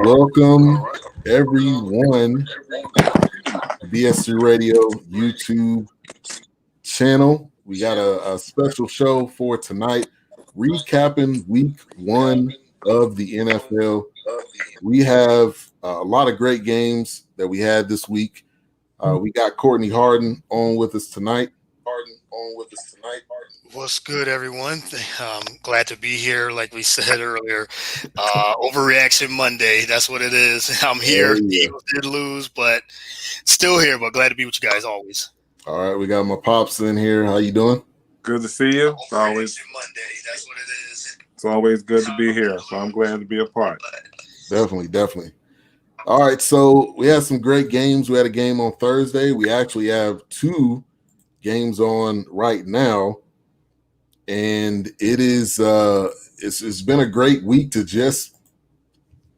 Welcome, everyone, to BS3 Radio YouTube channel. We got a special show for tonight, recapping week 1 of the NFL. We have a lot of great games that we had this week. We got Courtney Harden on with us tonight. What's good, everyone? Glad to be here. Like we said earlier, overreaction Monday. That's what it is. I'm here. The Eagles did lose, but still here. But glad to be with you guys always. All right, we got my pops in here. How you doing? Good to see you. It's always Monday. That's what it is. It's always good to be here. So I'm glad to be a part. Definitely. All right, so we had some great games. We had a game on Thursday. We actually have 2 games on right now, and it is it's been a great week to just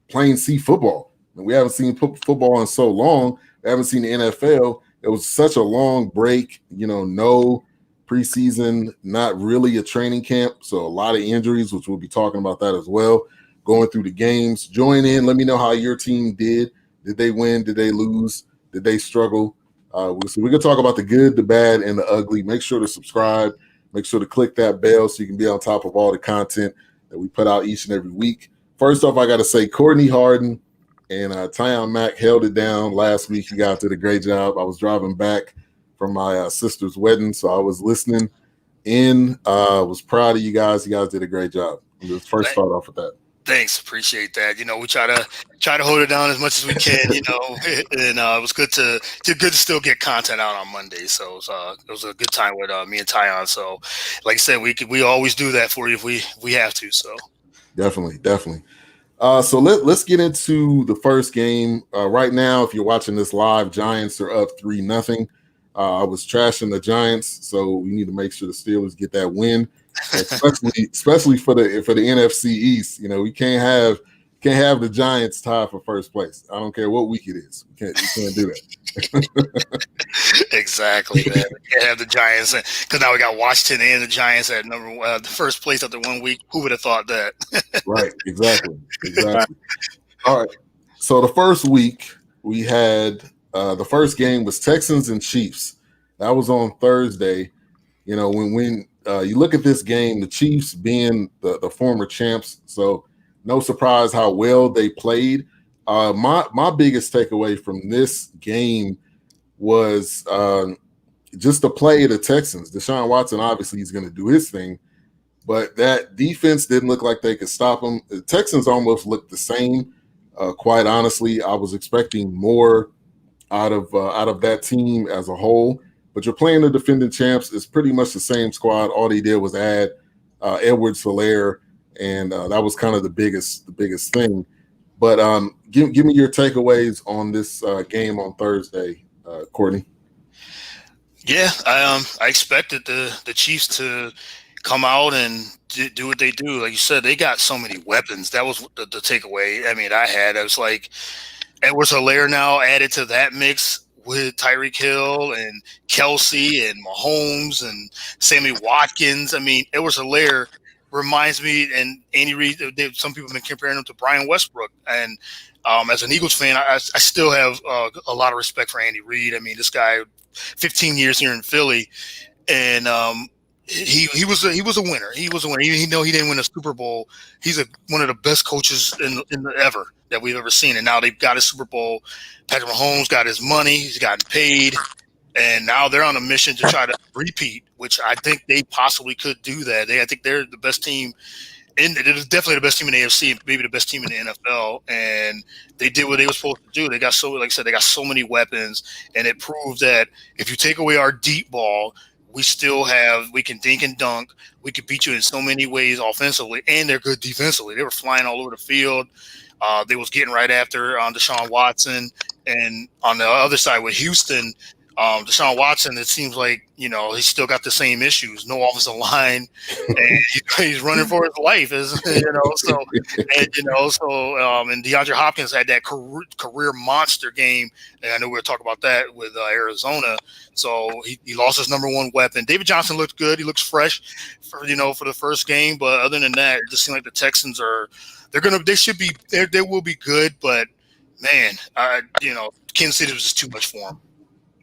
plain see football. And we haven't seen football in so long. We haven't seen the NFL. It was such a long break, no preseason, not really a training camp, so a lot of injuries, which we'll be talking about that as well. Going through the games. Join in. Let me know how your team did. Did they win? Did they lose? Did they struggle? So we're going to talk about the good, the bad, and the ugly. Make sure to subscribe. Make sure to click that bell so you can be on top of all the content that we put out each and every week. First off, I got to say Courtney Harden and Tyon Mack held it down last week. You guys did a great job. I was driving back from my sister's wedding, so I was listening in. Was proud of you guys. You guys did a great job. Let's first start off with that. Thanks, appreciate that. We try to hold it down as much as we can, and it was good to still get content out on Monday. So it was a good time with me and Tyon. So, like I said, we always do that for you if we have to. So definitely. So let's get into the first game right now. If you're watching this live, Giants are up 3-0. I was trashing the Giants, so we need to make sure the Steelers get that win. especially for the NFC East. We can't have the Giants tied for first place. I don't care what week it is. We can't do that. Exactly, man. We can't have the Giants because now we got Washington and the Giants at the first place after 1 week. Who would have thought that? Right, exactly. All right. So the first week we had the first game was Texans and Chiefs. That was on Thursday. When you look at this game, the Chiefs being the former champs, so no surprise how well they played. My biggest takeaway from this game was just the play of the Texans. Deshaun Watson obviously is going to do his thing, but that defense didn't look like they could stop him. The Texans almost looked the same. Quite honestly, I was expecting more out of that team as a whole. But you're playing the defending champs. It's pretty much the same squad. All they did was add Edwards-Helaire, and that was kind of the biggest thing. But give me your takeaways on this game on Thursday, Courtney. Yeah, I expected the Chiefs to come out and do what they do. Like you said, they got so many weapons. That was the takeaway. I mean, I was like, Edwards-Helaire now added to that mix with Tyreek Hill and Kelsey and Mahomes and Sammy Watkins. I mean, Edwards-Helaire reminds me, and Andy Reid, some people have been comparing him to Brian Westbrook. And as an Eagles fan, I still have a lot of respect for Andy Reid. I mean, this guy, 15 years here in Philly, and he was a winner. He was a winner. Even though he didn't win a Super Bowl, he's one of the best coaches in ever that we've ever seen. And now they've got a Super Bowl. Patrick Mahomes got his money. He's gotten paid. And now they're on a mission to try to repeat, which I think they possibly could do that. I think they're the best team. And it is definitely the best team in the AFC, maybe the best team in the NFL. And they did what they were supposed to do. They got like I said, they got so many weapons. And it proved that if you take away our deep ball, we can dink and dunk. We could beat you in so many ways offensively, and they're good defensively. They were flying all over the field. They was getting right after Deshaun Watson. And on the other side with Houston, Deshaun Watson, it seems like, he's still got the same issues, no offensive line, and he's running for his life, and DeAndre Hopkins had that career monster game, and I know we'll talk about that with Arizona. So he lost his number one weapon. David Johnson looked good. He looks fresh for the first game, but other than that, it just seemed like the Texans are They should be they will be good, but man, Kansas City was just too much for them.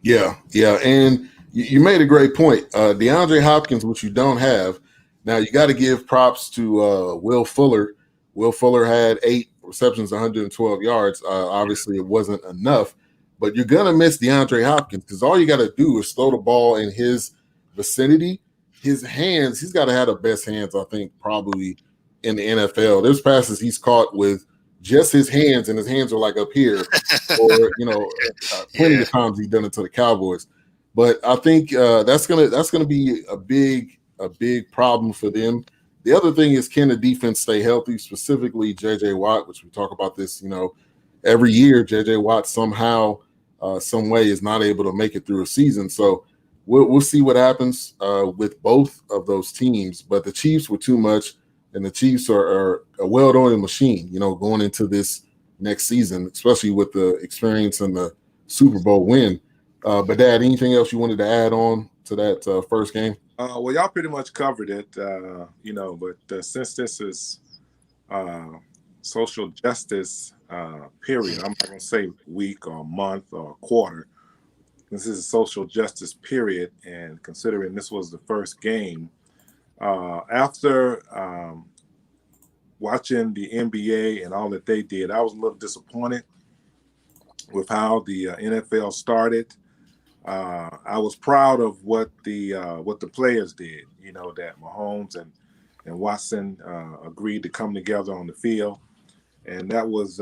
Yeah, and you made a great point. DeAndre Hopkins, which you don't have. Now, you got to give props to Will Fuller. Will Fuller had 8 receptions, 112 yards. Obviously, it wasn't enough, but you're going to miss DeAndre Hopkins because all you got to do is throw the ball in his vicinity. His hands, he's got to have the best hands, I think, probably in the NFL. There's passes he's caught with just his hands, and his hands are like up here. Or plenty of times he's done it to the Cowboys, but I think that's gonna be a big problem for them. The other thing is, can the defense stay healthy? Specifically, J.J. Watt, which we talk about this, every year. J.J. Watt somehow, some way, is not able to make it through a season. So we'll see what happens with both of those teams. But the Chiefs were too much, and the Chiefs are a well-oiled machine. Going into this next season, especially with the experience and the Super Bowl win. But Dad, anything else you wanted to add on to that first game? Well, y'all pretty much covered it, but since this is social justice period, I'm not going to say week or month or quarter. This is a social justice period, and considering this was the first game, after watching the NBA and all that they did, I was a little disappointed with how the NFL started. I was proud of what the players did. That Mahomes and Watson agreed to come together on the field, and that was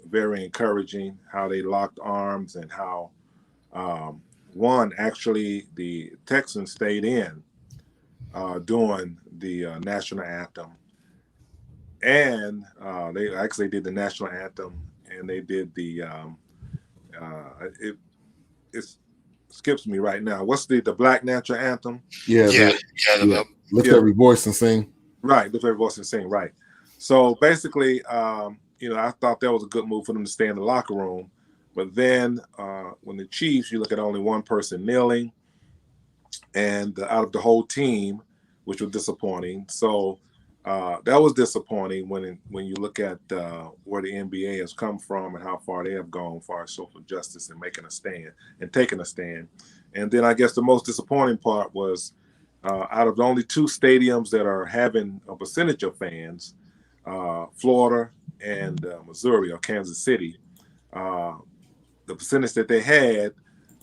very encouraging. How they locked arms and how actually the Texans stayed in during the national anthem. And they actually did the national anthem, and they did the it skips me right now. What's the black national anthem? Lift every voice and sing. Right, lift every voice and sing. Right. So basically, I thought that was a good move for them to stay in the locker room. But then when the Chiefs, you look at only one person kneeling, and out of the whole team, which was disappointing. So. That was disappointing when you look at where the NBA has come from and how far they have gone as far as social justice and making a stand and taking a stand. And then I guess the most disappointing part was out of the only 2 stadiums that are having a percentage of fans, Florida and Missouri or Kansas City, the percentage that they had,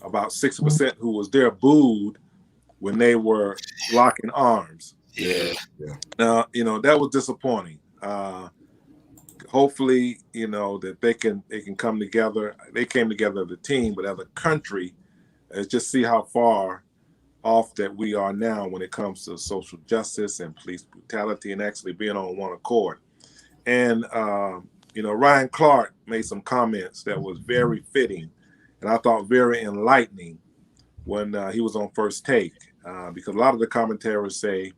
about 60% who was there booed when they were locking arms. Yeah. Now, that was disappointing. Hopefully, that they can come together. They came together as a team, but as a country, just see how far off that we are now when it comes to social justice and police brutality and actually being on one accord. And, Ryan Clark made some comments that was very fitting and I thought very enlightening when he was on First Take, because a lot of the commentators say,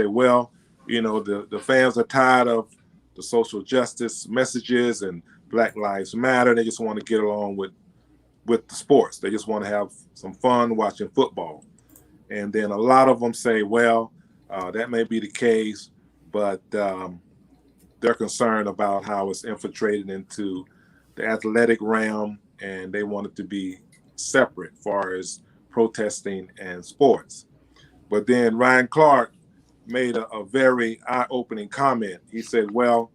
well, the fans are tired of the social justice messages and Black Lives Matter. They just want to get along with the sports. They just want to have some fun watching football. And then a lot of them say, well, that may be the case, but they're concerned about how it's infiltrated into the athletic realm, and they want it to be separate as far as protesting and sports. But then Ryan Clark made a very eye-opening comment. He said, well,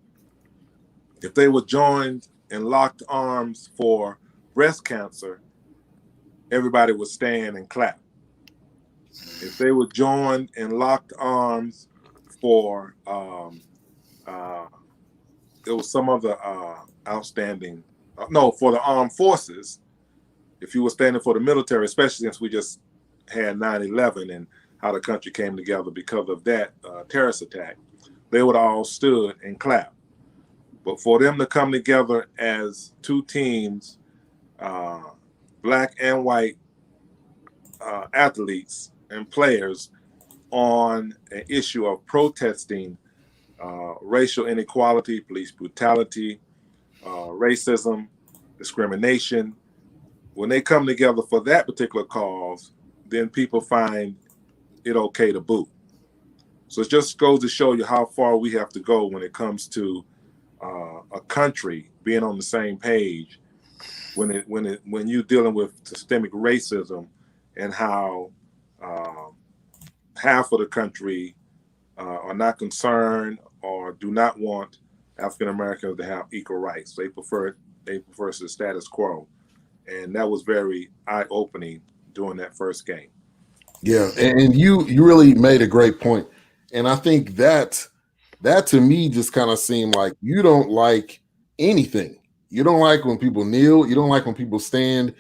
if they were joined and locked arms for breast cancer, everybody would stand and clap. If they were joined and locked arms for, there was some other outstanding, for the armed forces, if you were standing for the military, especially since we just had 9/11 and how the country came together because of that terrorist attack, they would all stood and clap. But for them to come together as two teams, black and white athletes and players, on an issue of protesting racial inequality, police brutality, racism, discrimination, when they come together for that particular cause, then people find it okay to boo. So it just goes to show you how far we have to go when it comes to a country being on the same page when you're dealing with systemic racism and how half of the country are not concerned or do not want African Americans to have equal rights. They prefer the status quo, and that was very eye-opening during that first game. Yeah, and you really made a great point, and I think that to me just kind of seemed like you don't like anything. You don't like when people kneel. You don't like when people stand.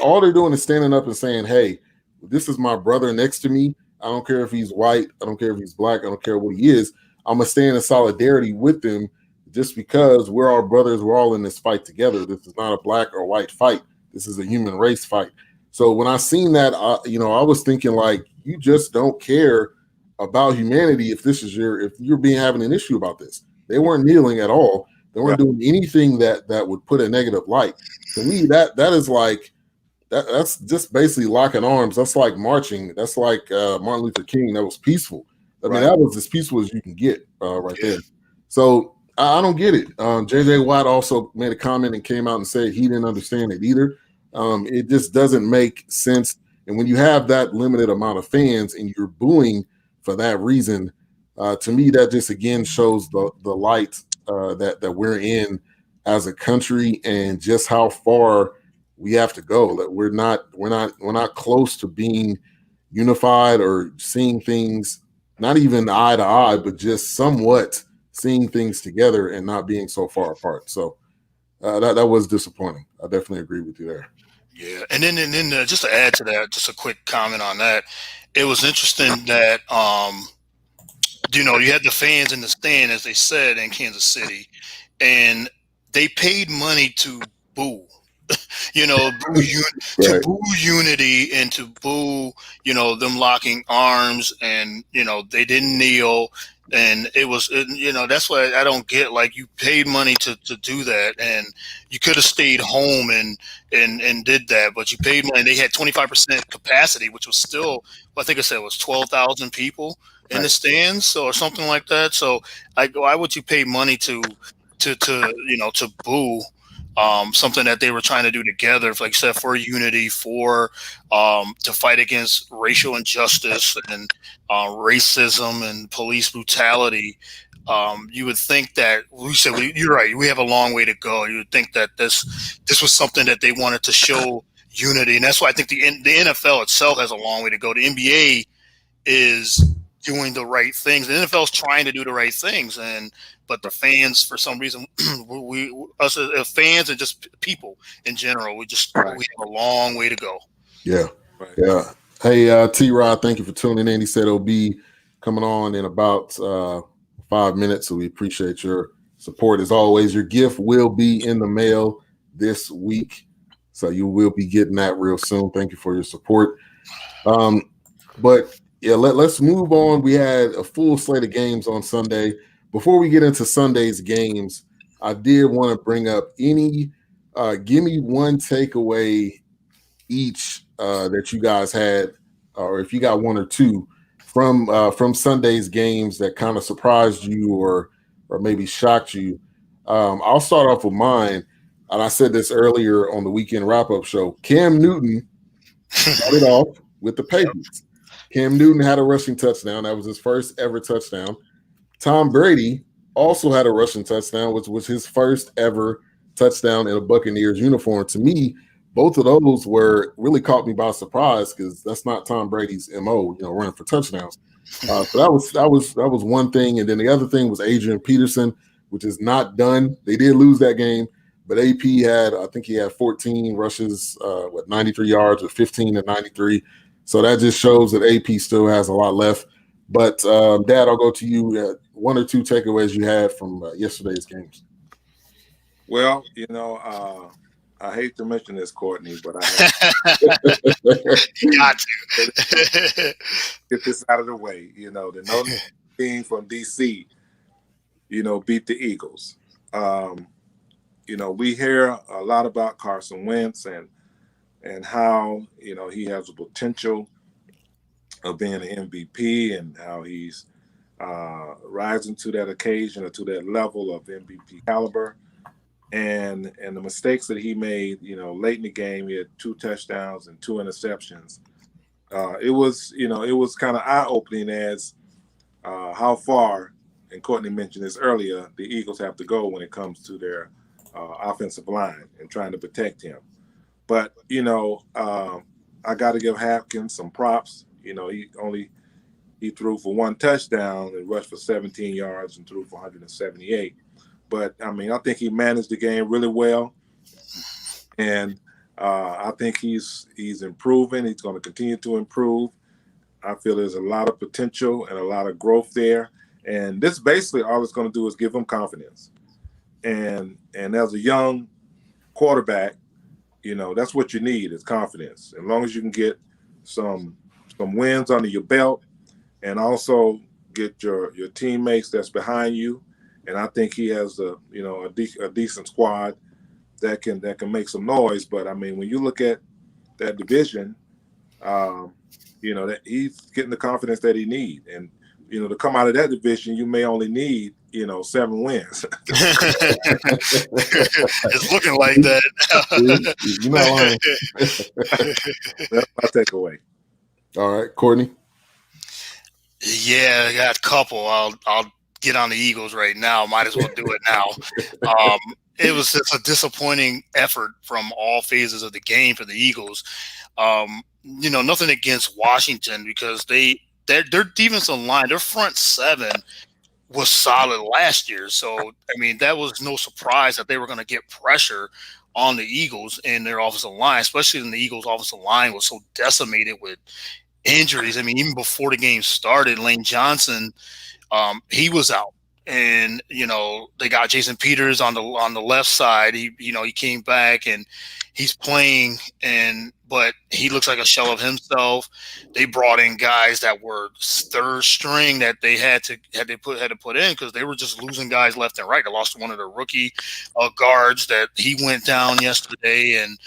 All they're doing is standing up and saying, "Hey, this is my brother next to me. I don't care if he's white. I don't care if he's black. I don't care what he is. I'm gonna stand in solidarity with them just because we're all brothers. We're all in this fight together. This is not a black or white fight. This is a human race fight." So when I seen that, I was thinking like, you just don't care about humanity if you're having an issue about this. They weren't kneeling at all. They weren't doing anything that would put a negative light. To me, that is like that's just basically locking arms. That's like marching. That's like Martin Luther King. That was peaceful. I mean, that was as peaceful as you can get right there. So I don't get it. JJ Watt also made a comment and came out and said he didn't understand it either. It just doesn't make sense. And when you have that limited amount of fans and you're booing for that reason, to me, that just again shows the light that we're in as a country and just how far we have to go. That we're not close to being unified or seeing things not even eye to eye, but just somewhat seeing things together and not being so far apart. So that was disappointing. I definitely agree with you there. Yeah, and then just to add to that, just a quick comment on that. It was interesting that you had the fans in the stand, as they said, in Kansas City, and they paid money to boo. To boo unity and to boo, them locking arms, and they didn't kneel. And it was, that's why I don't get, like, you paid money to do that, and you could have stayed home and did that, but you paid money. They had 25% capacity, which was still, I think I said it was 12,000 people in the stands or something like that. So why would you pay money to boo something that they were trying to do together, like I said, for unity, to fight against racial injustice and racism and police brutality? You would think that you're right. We have a long way to go. You would think that this was something that they wanted to show unity, and that's why I think the NFL itself has a long way to go. The NBA is doing the right things. The NFL is trying to do the right things, but the fans, for some reason, us as fans and just people in general, we have a long way to go. Yeah. Yeah. Hey, T-Rod, thank you for tuning in. He said he'll be coming on in about 5 minutes, so we appreciate your support. As always, your gift will be in the mail this week, so you will be getting that real soon. Thank you for your support. But yeah, let's move on. We had a full slate of games on Sunday. Before we get into Sunday's games, I did want to bring up give me one takeaway each that you guys had, or if you got one or two from Sunday's games that kind of surprised you or maybe shocked you. I'll start off with mine, and I said this earlier on the weekend wrap-up show. Cam Newton started off with the Patriots. Cam Newton had a rushing touchdown. That was his first ever touchdown. Tom Brady also had a rushing touchdown, which was his first ever touchdown in a Buccaneers uniform. To me, both of those really caught me by surprise because that's not Tom Brady's MO, running for touchdowns. So that was one thing, and then the other thing was Adrian Peterson, which is not done. They did lose that game, but AP had 14 rushes, 93 yards, or 15 and 93. So that just shows that AP still has a lot left. But Dad, I'll go to you. One or two takeaways you had from yesterday's games. Well, I hate to mention this, Courtney, but I have got to get this out of the way. The Notre team from DC, beat the Eagles. We hear a lot about Carson Wentz and how he has the potential of being an MVP and how he's rising to that occasion or to that level of MVP caliber. And the mistakes that he made, late in the game, he had 2 touchdowns and 2 interceptions. It was kind of eye-opening as how far, and Courtney mentioned this earlier, the Eagles have to go when it comes to their offensive line and trying to protect him. But, I got to give Hopkins some props. He threw for 1 touchdown and rushed for 17 yards and threw for 178. But, I think he managed the game really well. And I think he's improving. He's going to continue to improve. I feel there's a lot of potential and a lot of growth there. And this basically all it's going to do is give him confidence. And as a young quarterback, that's what you need is confidence. As long as you can get some wins under your belt and also get your teammates that's behind you. And I think he has a decent squad that can make some noise. But when you look at that division, that he's getting the confidence that he needs. And to come out of that division, you may only need 7 wins. It's looking like that. You're not lying. That's my takeaway. All right, Courtney. Yeah, I got a couple. I'll get on the Eagles right now. Might as well do it now. It was just a disappointing effort from all phases of the game for the Eagles. Nothing against Washington because their defensive line, their front 7 was solid last year. So, that was no surprise that they were going to get pressure on the Eagles and their offensive line, especially when the Eagles' offensive line was so decimated with injuries. Even before the game started, Lane Johnson, he was out. And, they got Jason Peters on the left side. He came back and he's playing but he looks like a shell of himself. They brought in guys that were 3rd string that they had to put in because they were just losing guys left and right. They lost one of their rookie guards that he went down yesterday. And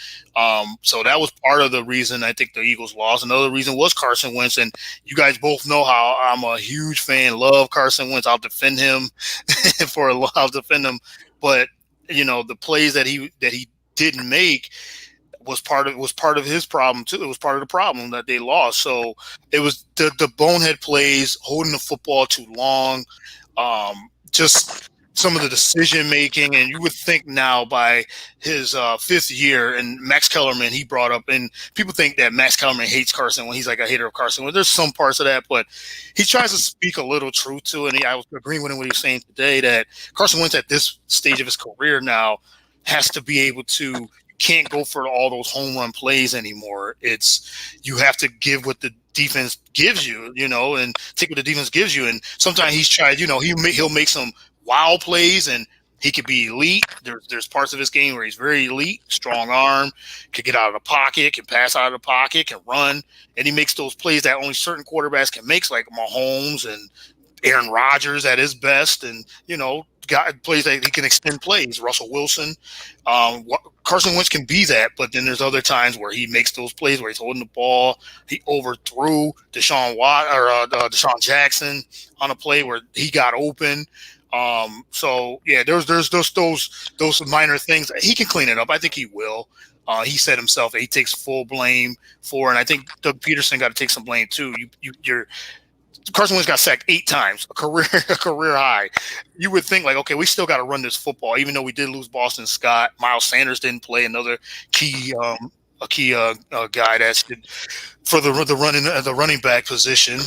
so that was part of the reason I think the Eagles lost. Another reason was Carson Wentz. And you guys both know how I'm a huge fan, love Carson Wentz. I'll defend him I'll defend him. But, the plays that he didn't make was part of his problem too. It was part of the problem that they lost. So it was the bonehead plays, holding the football too long, just some of the decision making. And you would think now by his 5th year, and Max Kellerman, he brought up, and people think that Max Kellerman hates Carson when he's like a hater of Carson. Well, there's some parts of that, but he tries to speak a little truth to it. And I was agreeing with him what he was saying today that Carson Wentz at this stage of his career now has to be able to. Can't go for all those home run plays anymore. You have to give what the defense gives you, and take what the defense gives you. And sometimes he's tried, he'll make some wild plays and he could be elite. There's parts of his game where he's very elite, strong arm, can get out of the pocket, can pass out of the pocket, can run. And he makes those plays that only certain quarterbacks can make, like Mahomes and Aaron Rodgers at his best. And, got plays that he can extend plays. Russell Wilson, Carson Wentz can be that, but then there's other times where he makes those plays where he's holding the ball. He overthrew Deshaun Jackson on a play where he got open. So yeah, there's those minor things. He can clean it up. I think he will. He said himself that he takes full blame for, and I think Doug Peterson got to take some blame too. Carson Wentz got sacked 8 times, a career high. You would think okay, we still got to run this football, even though we did lose Boston Scott. Miles Sanders didn't play, another key guy that's for the running back position.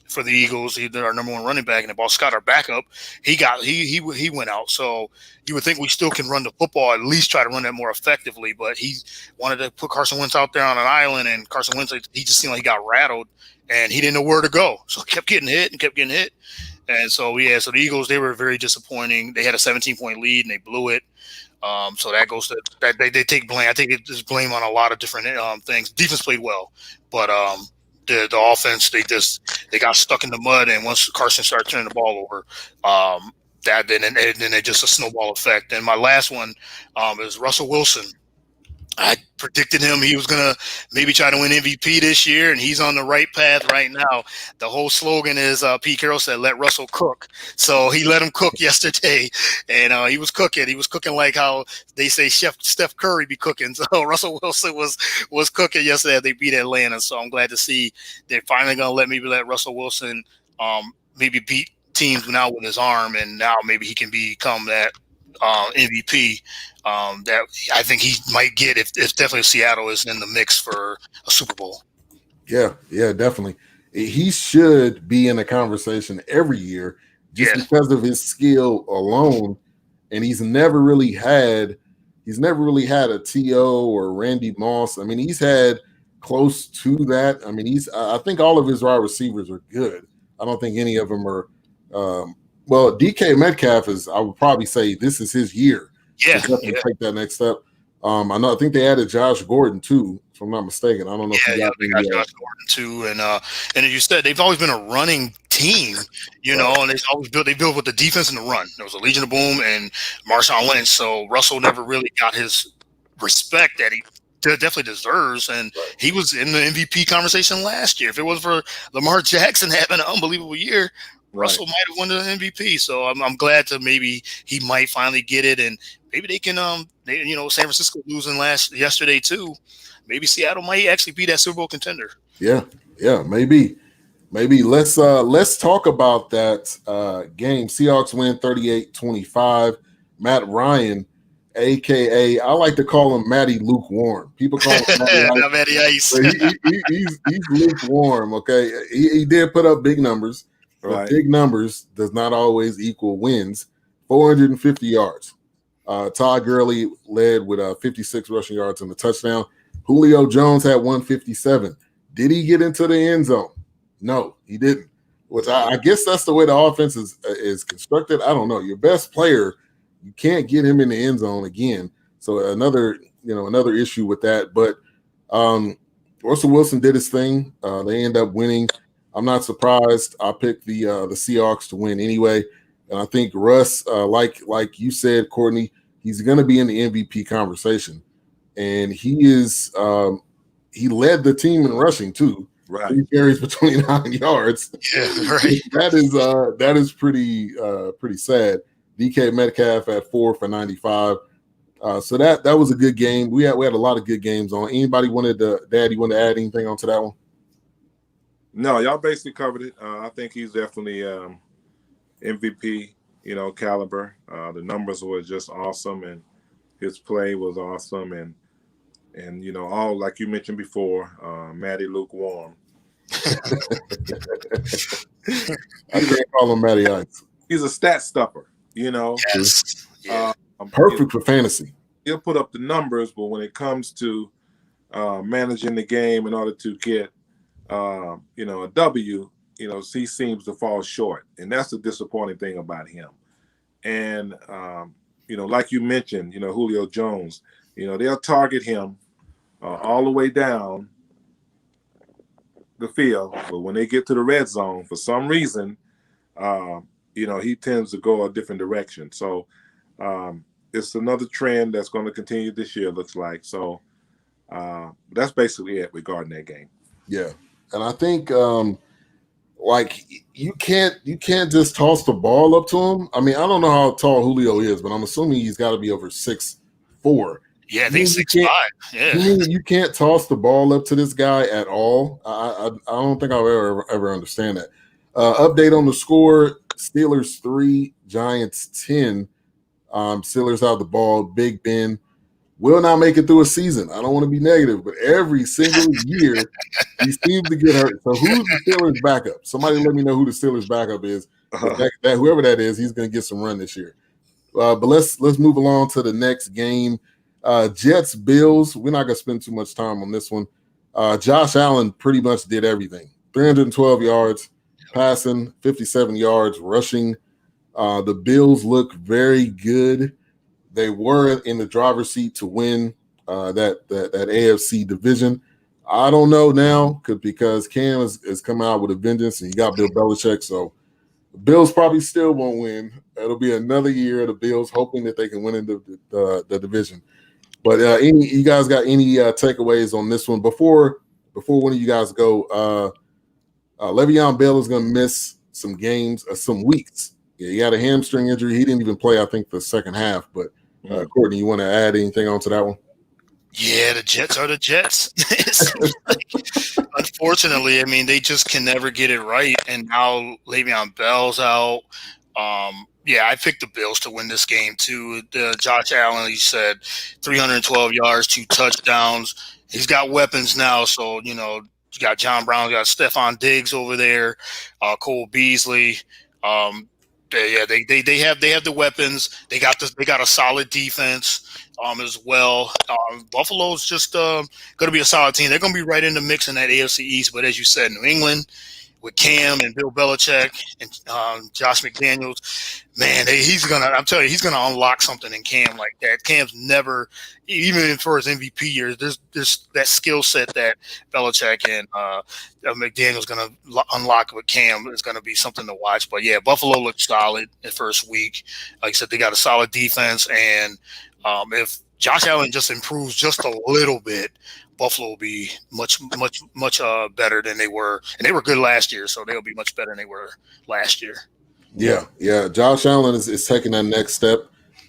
For the Eagles, they're our number 1 running back, and Boston Scott, our backup, he went out. So you would think we still can run the football, at least try to run that more effectively. But he wanted to put Carson Wentz out there on an island, and Carson Wentz, he just seemed like he got rattled, and he didn't know where to go. So he kept getting hit. And so so the Eagles, they were very disappointing. They had a 17-point lead, and they blew it. So that goes to that they take blame. I think it's blame on a lot of different things. Defense played well, but the offense, they got stuck in the mud, and once Carson started turning the ball over, then it just a snowball effect. And my last one is Russell Wilson. I predicted him he was going to maybe try to win MVP this year, and he's on the right path right now. The whole slogan is, Pete Carroll said, let Russell cook. So he let him cook yesterday, and he was cooking. He was cooking like how they say Chef Steph Curry be cooking. So Russell Wilson was cooking yesterday. They beat Atlanta, so I'm glad to see they're finally going to let Russell Wilson maybe beat teams now with his arm, and now maybe he can become that MVP that I think he might get if definitely Seattle is in the mix for a Super Bowl. Yeah, definitely. He should be in a conversation every year just because of his skill alone. And he's never really had a T.O. or Randy Moss. I mean, he's had close to that. I mean, I think all of his wide receivers are good. I don't think any of them are well, DK Metcalf I would probably say this is his year. Yeah. Take that next step. I think they added Josh Gordon too, if I'm not mistaken. I don't know if they got Josh Gordon too, and as you said, they've always been a running team, know, and they built with the defense and the run. There was a Legion of Boom and Marshawn Lynch, so Russell never really got his respect that he definitely deserves, and he was in the MVP conversation last year. If it was for Lamar Jackson having an unbelievable year, Russell might have won the MVP. So I'm glad to maybe he might finally get it, and maybe they can. San Francisco losing yesterday too. Maybe Seattle might actually be that Super Bowl contender. Yeah, maybe. Let's talk about that game. Seahawks win 38-25. Matt Ryan, a.k.a. I like to call him Matty Lukewarm. People call him Matty Ice. He's lukewarm, okay? He did put up big numbers. Right. Big numbers does not always equal wins. 450 yards. Todd Gurley led with 56 rushing yards and a touchdown. Julio Jones had 157. Did he get into the end zone? No, he didn't. Which I guess that's the way the offense is constructed. I don't know. Your best player, you can't get him in the end zone again. So another issue with that. But Russell Wilson did his thing. They end up winning. I'm not surprised. I picked the Seahawks to win anyway, and I think Russ, like you said, Courtney, he's going to be in the MVP conversation, and he is. He led the team in rushing too. Right, he carries between 9 yards. Yeah, right. That is pretty sad. DK Metcalf at 4 for 95. So that was a good game. We had a lot of good games on. Anybody wanted to add anything onto that one? No, y'all basically covered it. I think he's definitely MVP, caliber. The numbers were just awesome, and his play was awesome, and all like you mentioned before, Matty Lukewarm. I can't call him Matty Ice. He's a stat stuffer, Yes. Perfect for fantasy. He'll put up the numbers, but when it comes to managing the game in order to get a W, he seems to fall short, and that's the disappointing thing about him. And like you mentioned, Julio Jones, they'll target him all the way down the field, but when they get to the red zone, for some reason, he tends to go a different direction. So it's another trend that's going to continue this year, looks like. So that's basically it regarding that game. Yeah. And I think you can't just toss the ball up to him. I mean, I don't know how tall Julio is, but I'm assuming he's got to be over 6'4". Yeah, I think 6'5". Yeah. You can't toss the ball up to this guy at all. I don't think I'll ever understand that. Update on the score: Steelers 3, Giants 10. Steelers have the ball. Big Ben will not make it through a season. I don't want to be negative, but every single year he seems to get hurt. So who's the Steelers' backup? Somebody let me know who the Steelers' backup is. That whoever that is, he's going to get some run this year. But let's move along to the next game. Jets Bills. We're not going to spend too much time on this one. Josh Allen pretty much did everything. 312 yards passing, 57 yards rushing. The Bills look very good. They were in the driver's seat to win that AFC division. I don't know now because Cam has come out with a vengeance and you got Bill Belichick. So the Bills probably still won't win. It'll be another year of the Bills hoping that they can win in the division. But you guys got any takeaways on this one before one of you guys go? Le'Veon Bell is going to miss some games, some weeks. Yeah, he had a hamstring injury. He didn't even play, I think, the second half. But Courtney, you want to add anything onto that one? Yeah, the Jets are the Jets. It seems like, unfortunately, I mean, they just can never get it right. And now Le'Veon Bell's out. Yeah, I picked the Bills to win this game too. Josh Allen, he said 312 yards, 2 touchdowns. He's got weapons now, so you got John Brown, you got Stephon Diggs over there, Cole Beasley. They have the weapons. They got a solid defense as well. Buffalo's just going to be a solid team. They're going to be right in the mix in that AFC East. But as you said, New England with Cam and Bill Belichick and Josh McDaniels, man, I'm telling you, he's gonna unlock something in Cam like that. Cam's never, even for his MVP years, there's that skill set that Belichick and McDaniel's gonna unlock with Cam is gonna be something to watch. But yeah, Buffalo looked solid the first week. Like I said, they got a solid defense, and if Josh Allen just improves just a little bit, Buffalo will be much better than they were, and they were good last year, so they'll be much better than they were last year. Yeah. Josh Allen is taking that next step,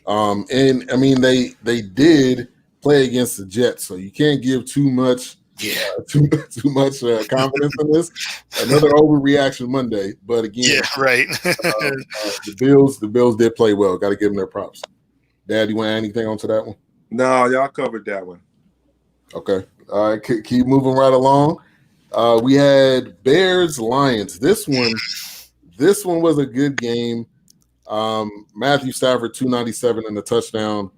and I mean they did play against the Jets, so you can't give too much confidence in this. Another overreaction Monday, but again, right. The Bills did play well. Got to give them their props. Dad, you want to add anything onto that one? No, y'all covered that one. Okay. All right, keep moving right along. We had Bears-Lions. This one was a good game. Matthew Stafford, 297 and a touchdown.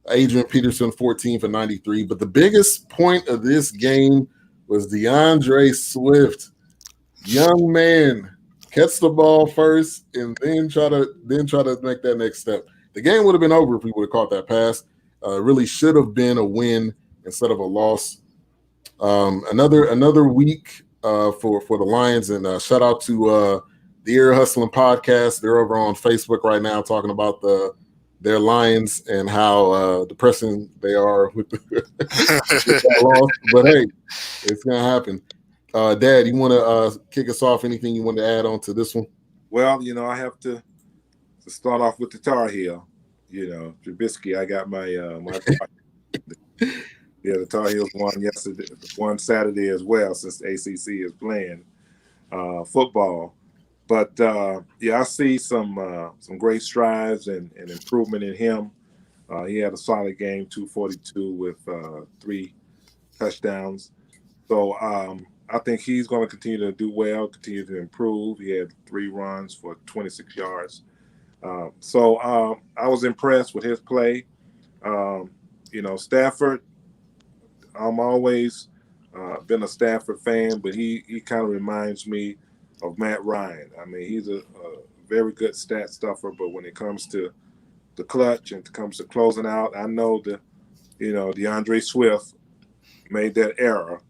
Adrian Peterson, 14 for 93. But the biggest point of this game was DeAndre Swift. Young man, catch the ball first and then try to make that next step. The game would have been over if he would have caught that pass. Really should have been a win instead of a loss. Another week for the Lions, and shout out to the Ear Hustling podcast. They're over on Facebook right now talking about their Lions and how depressing they are with that loss. But hey, it's gonna happen. Dad, you want to kick us off? Anything you want to add on to this one? Well, I have to start off with the Tar Heel. Trubisky. I got my the Tar Heels won Saturday as well, since ACC is playing football. But I see some great strides and improvement in him. He had a solid game, 242 with 3 touchdowns. So I think he's going to continue to do well, continue to improve. He had 3 runs for 26 yards. So I was impressed with his play. Stafford, I'm always been a Stafford fan, but he kind of reminds me of Matt Ryan. I mean, he's a very good stat stuffer, but when it comes to the clutch and it comes to closing out, I know DeAndre Swift made that error.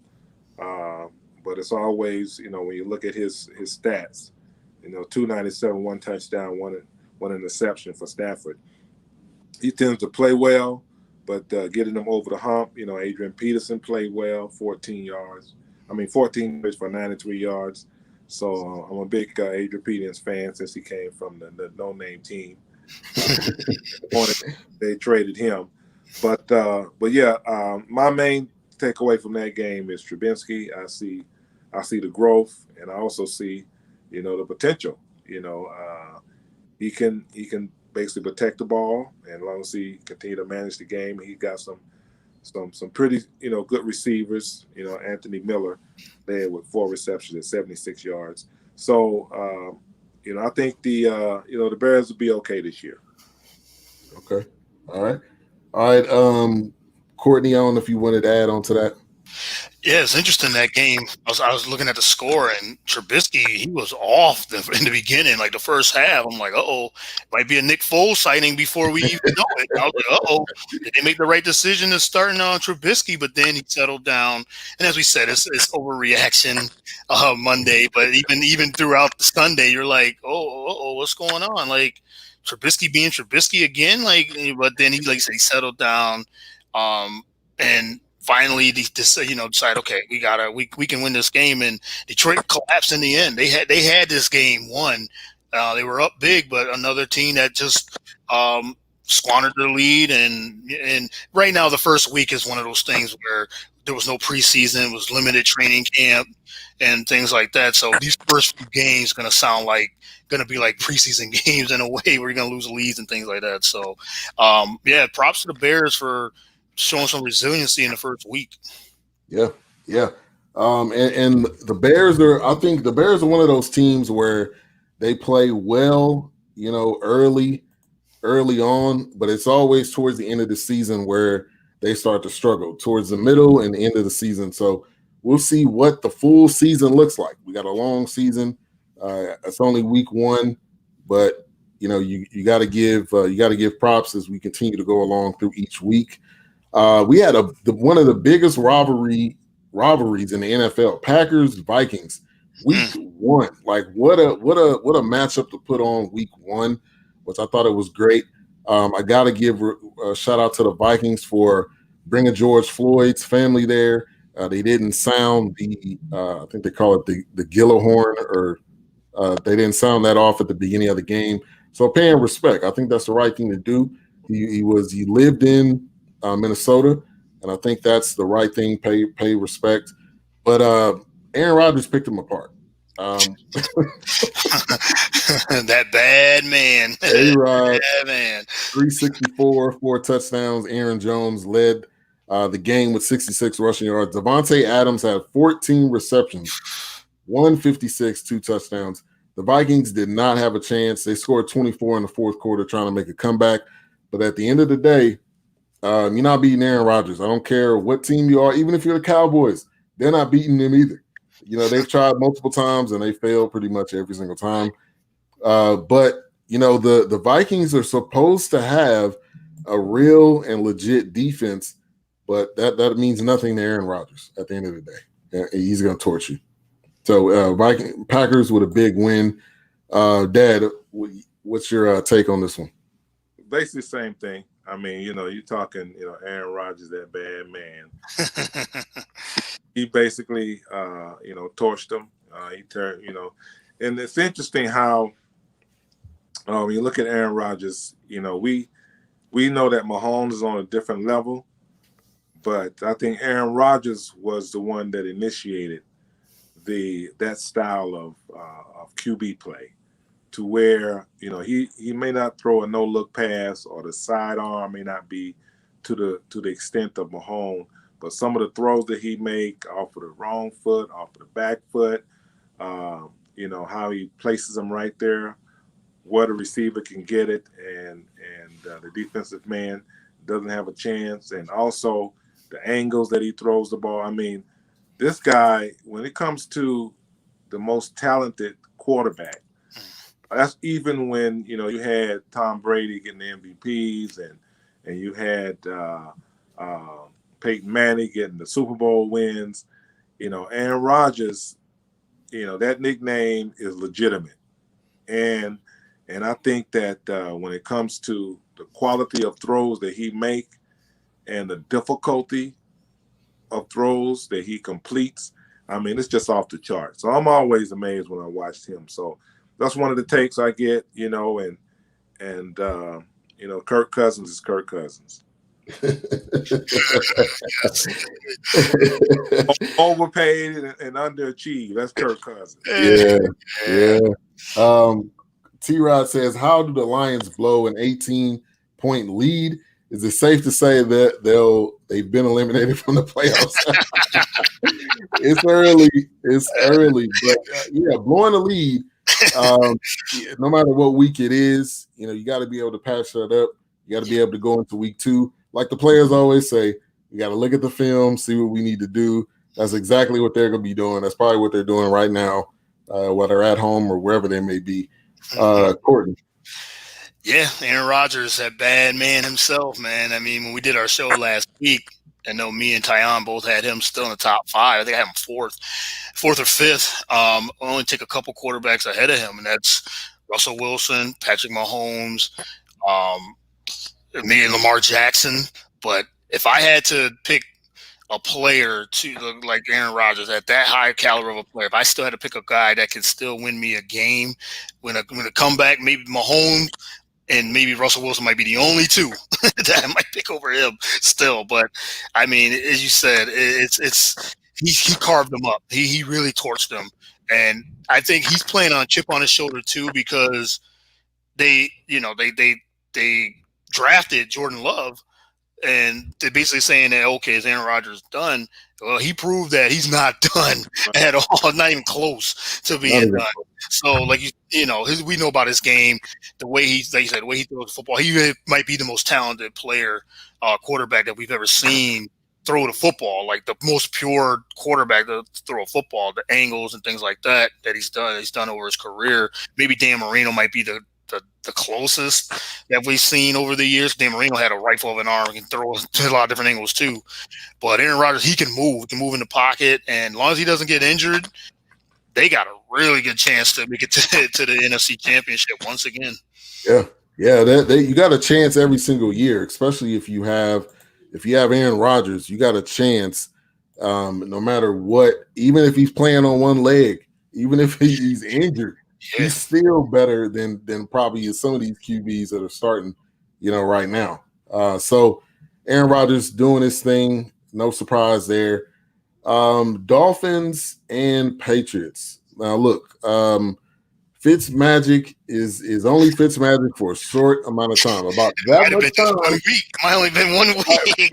But it's always, when you look at his stats, 297, 1 touchdown, one interception for Stafford. He tends to play well, but getting them over the hump, Adrian Peterson played well, 14 yards for 93 yards. So I'm a big Adrian Peterson fan since he came from the no-name team. They traded him. But my main takeaway from that game is Trubisky. I see the growth, and I also see, the potential. He can basically protect the ball, and as long as he continue to manage the game, he got some pretty good receivers. Anthony Miller there with 4 receptions at 76 yards. So I think the Bears will be okay this year. Okay, all right. Courtney, I don't know if you wanted to add on to that. Yeah, it's interesting, that game. I was looking at the score, and Trubisky, he was off in the beginning, like the first half. I'm like, might be a Nick Foles sighting before we even know it. I was like, did they make the right decision to starting on Trubisky? But then he settled down, and as we said, it's overreaction Monday. But even throughout the Sunday, you're like, what's going on? Like Trubisky being Trubisky again? But then he settled down. And finally decide, okay, we can win this game. And Detroit collapsed in the end. They had this game won. They were up big, but another team that just squandered their lead. And right now, the first week is one of those things where there was no preseason, it was limited training camp and things like that. So these first few games going to be like preseason games in a way where you're going to lose leads and things like that. So, props to the Bears for showing some resiliency in the first week. Yeah. And the Bears I think the Bears are one of those teams where they play well, early on, but it's always towards the end of the season where they start to struggle, towards the middle and the end of the season. So we'll see what the full season looks like. We got a long season. It's only week 1, but you got to give props as we continue to go along through each week. We had one of the biggest rivalries in the NFL, Packers Vikings, week 1. Like what a matchup to put on week 1, which I thought it was great. I got to give a shout out to the Vikings for bringing George Floyd's family there. They didn't sound I think they call it the Gillahorn, or they didn't sound that off at the beginning of the game. So paying respect, I think that's the right thing to do. He lived in Minnesota, and I think that's the right thing. Pay respect. But Aaron Rodgers picked him apart. That bad man. A-Rod, bad man. 364, 4 touchdowns. Aaron Jones led the game with 66 rushing yards. Devontae Adams had 14 receptions, 156, 2 touchdowns. The Vikings did not have a chance. They scored 24 in the fourth quarter trying to make a comeback. But at the end of the day, you're not beating Aaron Rodgers. I don't care what team you are, even if you're the Cowboys, they're not beating them either. They've tried multiple times and they failed pretty much every single time. But the Vikings are supposed to have a real and legit defense, but that means nothing to Aaron Rodgers at the end of the day. He's going to torch you. So Packers with a big win. Dad, what's your take on this one? Basically, same thing. I mean, you're talking, Aaron Rodgers, that bad man. He basically, torched him. He turned, and it's interesting how when you look at Aaron Rodgers, we know that Mahomes is on a different level, but I think Aaron Rodgers was the one that initiated that style of QB play, to where he may not throw a no-look pass, or the sidearm may not be to the extent of Mahomes, but some of the throws that he make off of the wrong foot, off of the back foot, how he places them right there where the receiver can get it, and the defensive man doesn't have a chance, and also the angles that he throws the ball. I mean, this guy, when it comes to the most talented quarterback, that's even when you had Tom Brady getting the MVPs, and you had Peyton Manning getting the Super Bowl wins. Aaron Rodgers, that nickname is legitimate, and I think that when it comes to the quality of throws that he make and the difficulty of throws that he completes, I mean, it's just off the chart. So I'm always amazed when I watch him. So that's one of the takes I get, and Kirk Cousins is Kirk Cousins. Overpaid and underachieved. That's Kirk Cousins. Yeah. T-Rod says, how do the Lions blow an 18-point lead? Is it safe to say that they've been eliminated from the playoffs? It's early, but blowing the lead, no matter what week it is, you got to be able to patch that up. You got to be able to go into week 2. Like the players always say, you got to look at the film, see what we need to do. That's exactly what they're going to be doing. That's probably what they're doing right now, whether at home or wherever they may be. Courtney. Yeah, Aaron Rodgers, that bad man himself, man. I mean, when we did our show last week, I know me and Tyon both had him still in the top 5. I think I had him fourth or fifth. Only take a couple quarterbacks ahead of him, and that's Russell Wilson, Patrick Mahomes, me and Lamar Jackson. But if I had to pick a player to like Aaron Rodgers at that high caliber of a player, if I still had to pick a guy that can still win me a game, when a comeback, maybe Mahomes and maybe Russell Wilson might be the only two that I might pick over him still. But I mean, as you said, he carved them up. He really torched them, and I think he's playing on a chip on his shoulder too, because they drafted Jordan Love, and they're basically saying that, okay, is Aaron Rodgers done? Well, he proved that he's not done at all, not even close to being done. So, like we know about his game, the way like you said, the way he throws the football. He might be the most talented player, quarterback that we've ever seen throw the football. Like the most pure quarterback to throw a football, the angles and things like that he's done. He's done over his career. Maybe Dan Marino might be the closest that we've seen over the years. Dan Marino had a rifle of an arm and can throw to a lot of different angles too. But Aaron Rodgers, he can move in the pocket, and as long as he doesn't get injured, they got a really good chance to make it to the NFC Championship once again. Yeah. You got a chance every single year, especially if you have Aaron Rodgers. You got a chance, no matter what. Even if he's playing on one leg, even if he's injured, he's still better than probably some of these QBs that are starting, right now. So Aaron Rodgers doing his thing, no surprise there. Dolphins and Patriots. Now look, Fitzmagic is only Fitzmagic for a short amount of time. About that much time. 1 week. Might only been 1 week.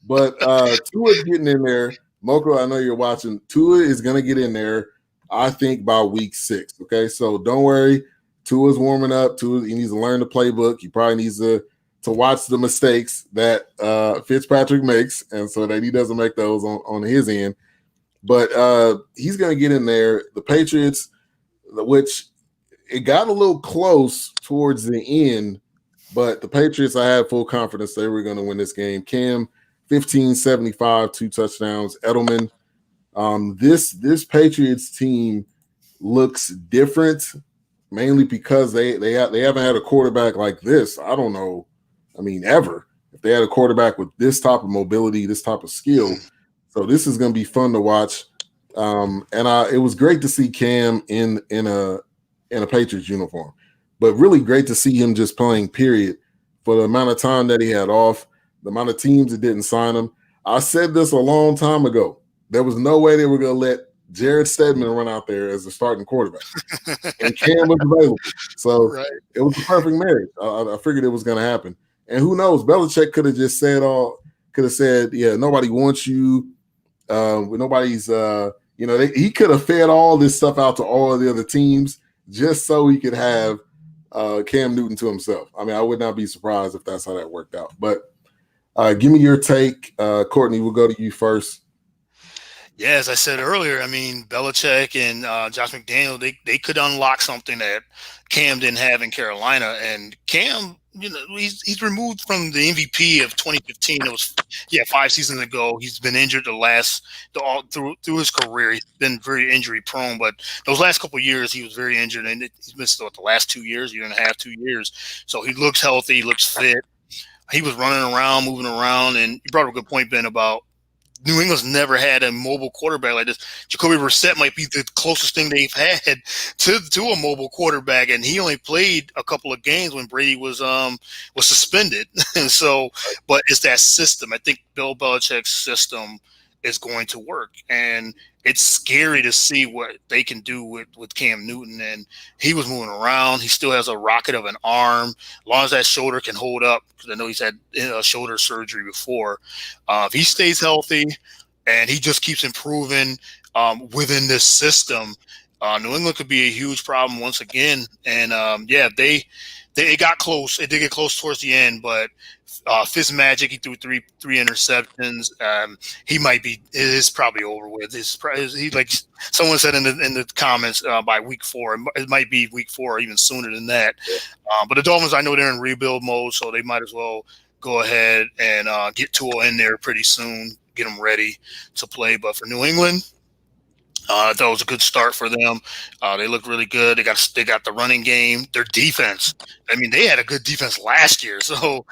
But Tua's getting in there. Moko, I know you're watching. Tua is going to get in there, I think, by week 6. Okay, so don't worry. Tua's warming up. He needs to learn the playbook. He probably needs to watch the mistakes that Fitzpatrick makes, and so that he doesn't make those on his end. But he's going to get in there. The Patriots, which it got a little close towards the end, but the Patriots, I had full confidence they were going to win this game. Cam, 15-75, 2 touchdowns. Edelman. This Patriots team looks different, mainly because they haven't had a quarterback like this. I don't know. I mean, ever. If they had a quarterback with this type of mobility, this type of skill. So this is going to be fun to watch. It was great to see Cam in a Patriots uniform, but really great to see him just playing, period, for the amount of time that he had off, the amount of teams that didn't sign him. I said this a long time ago. There was no way they were going to let Jared Stedman run out there as a starting quarterback. And Cam was available. So It was a perfect marriage. I figured it was going to happen. And who knows, Belichick could have just said, yeah, nobody wants you. Nobody's, he could have fed all this stuff out to all of the other teams just so he could have Cam Newton to himself. I mean, I would not be surprised if that's how that worked out. But give me your take. Courtney, we'll go to you first. Yeah, as I said earlier, I mean, Belichick and Josh McDaniel, they could unlock something that Cam didn't have in Carolina. And Cam, he's removed from the MVP of 2015. It was 5 seasons ago. He's been injured through his career. He's been very injury prone, but those last couple of years he was very injured, and he's missed the last 2 years, year and a half, 2 years. So he looks healthy, he looks fit. He was running around, moving around, and you brought up a good point, Ben, about New England's never had a mobile quarterback like this. Jacoby Brissett might be the closest thing they've had to a mobile quarterback, and he only played a couple of games when Brady was suspended. And so, but it's that system. I think Bill Belichick's system is going to work, and it's scary to see what they can do with Cam Newton. And he was moving around. He still has a rocket of an arm. As long as that shoulder can hold up, because I know he's had shoulder surgery before. If he stays healthy and he just keeps improving within this system, New England could be a huge problem once again. And it got close. It did get close towards the end, but Fitzmagic, he threw three interceptions. It is probably over with. He, like someone said in the comments, by week 4. It might be week 4 or even sooner than that. But the Dolphins, I know they're in rebuild mode, so they might as well go ahead and get Tua in there pretty soon, get them ready to play. But for New England, I thought it was a good start for them. They looked really good. They got the running game. Their defense. I mean, they had a good defense last year, so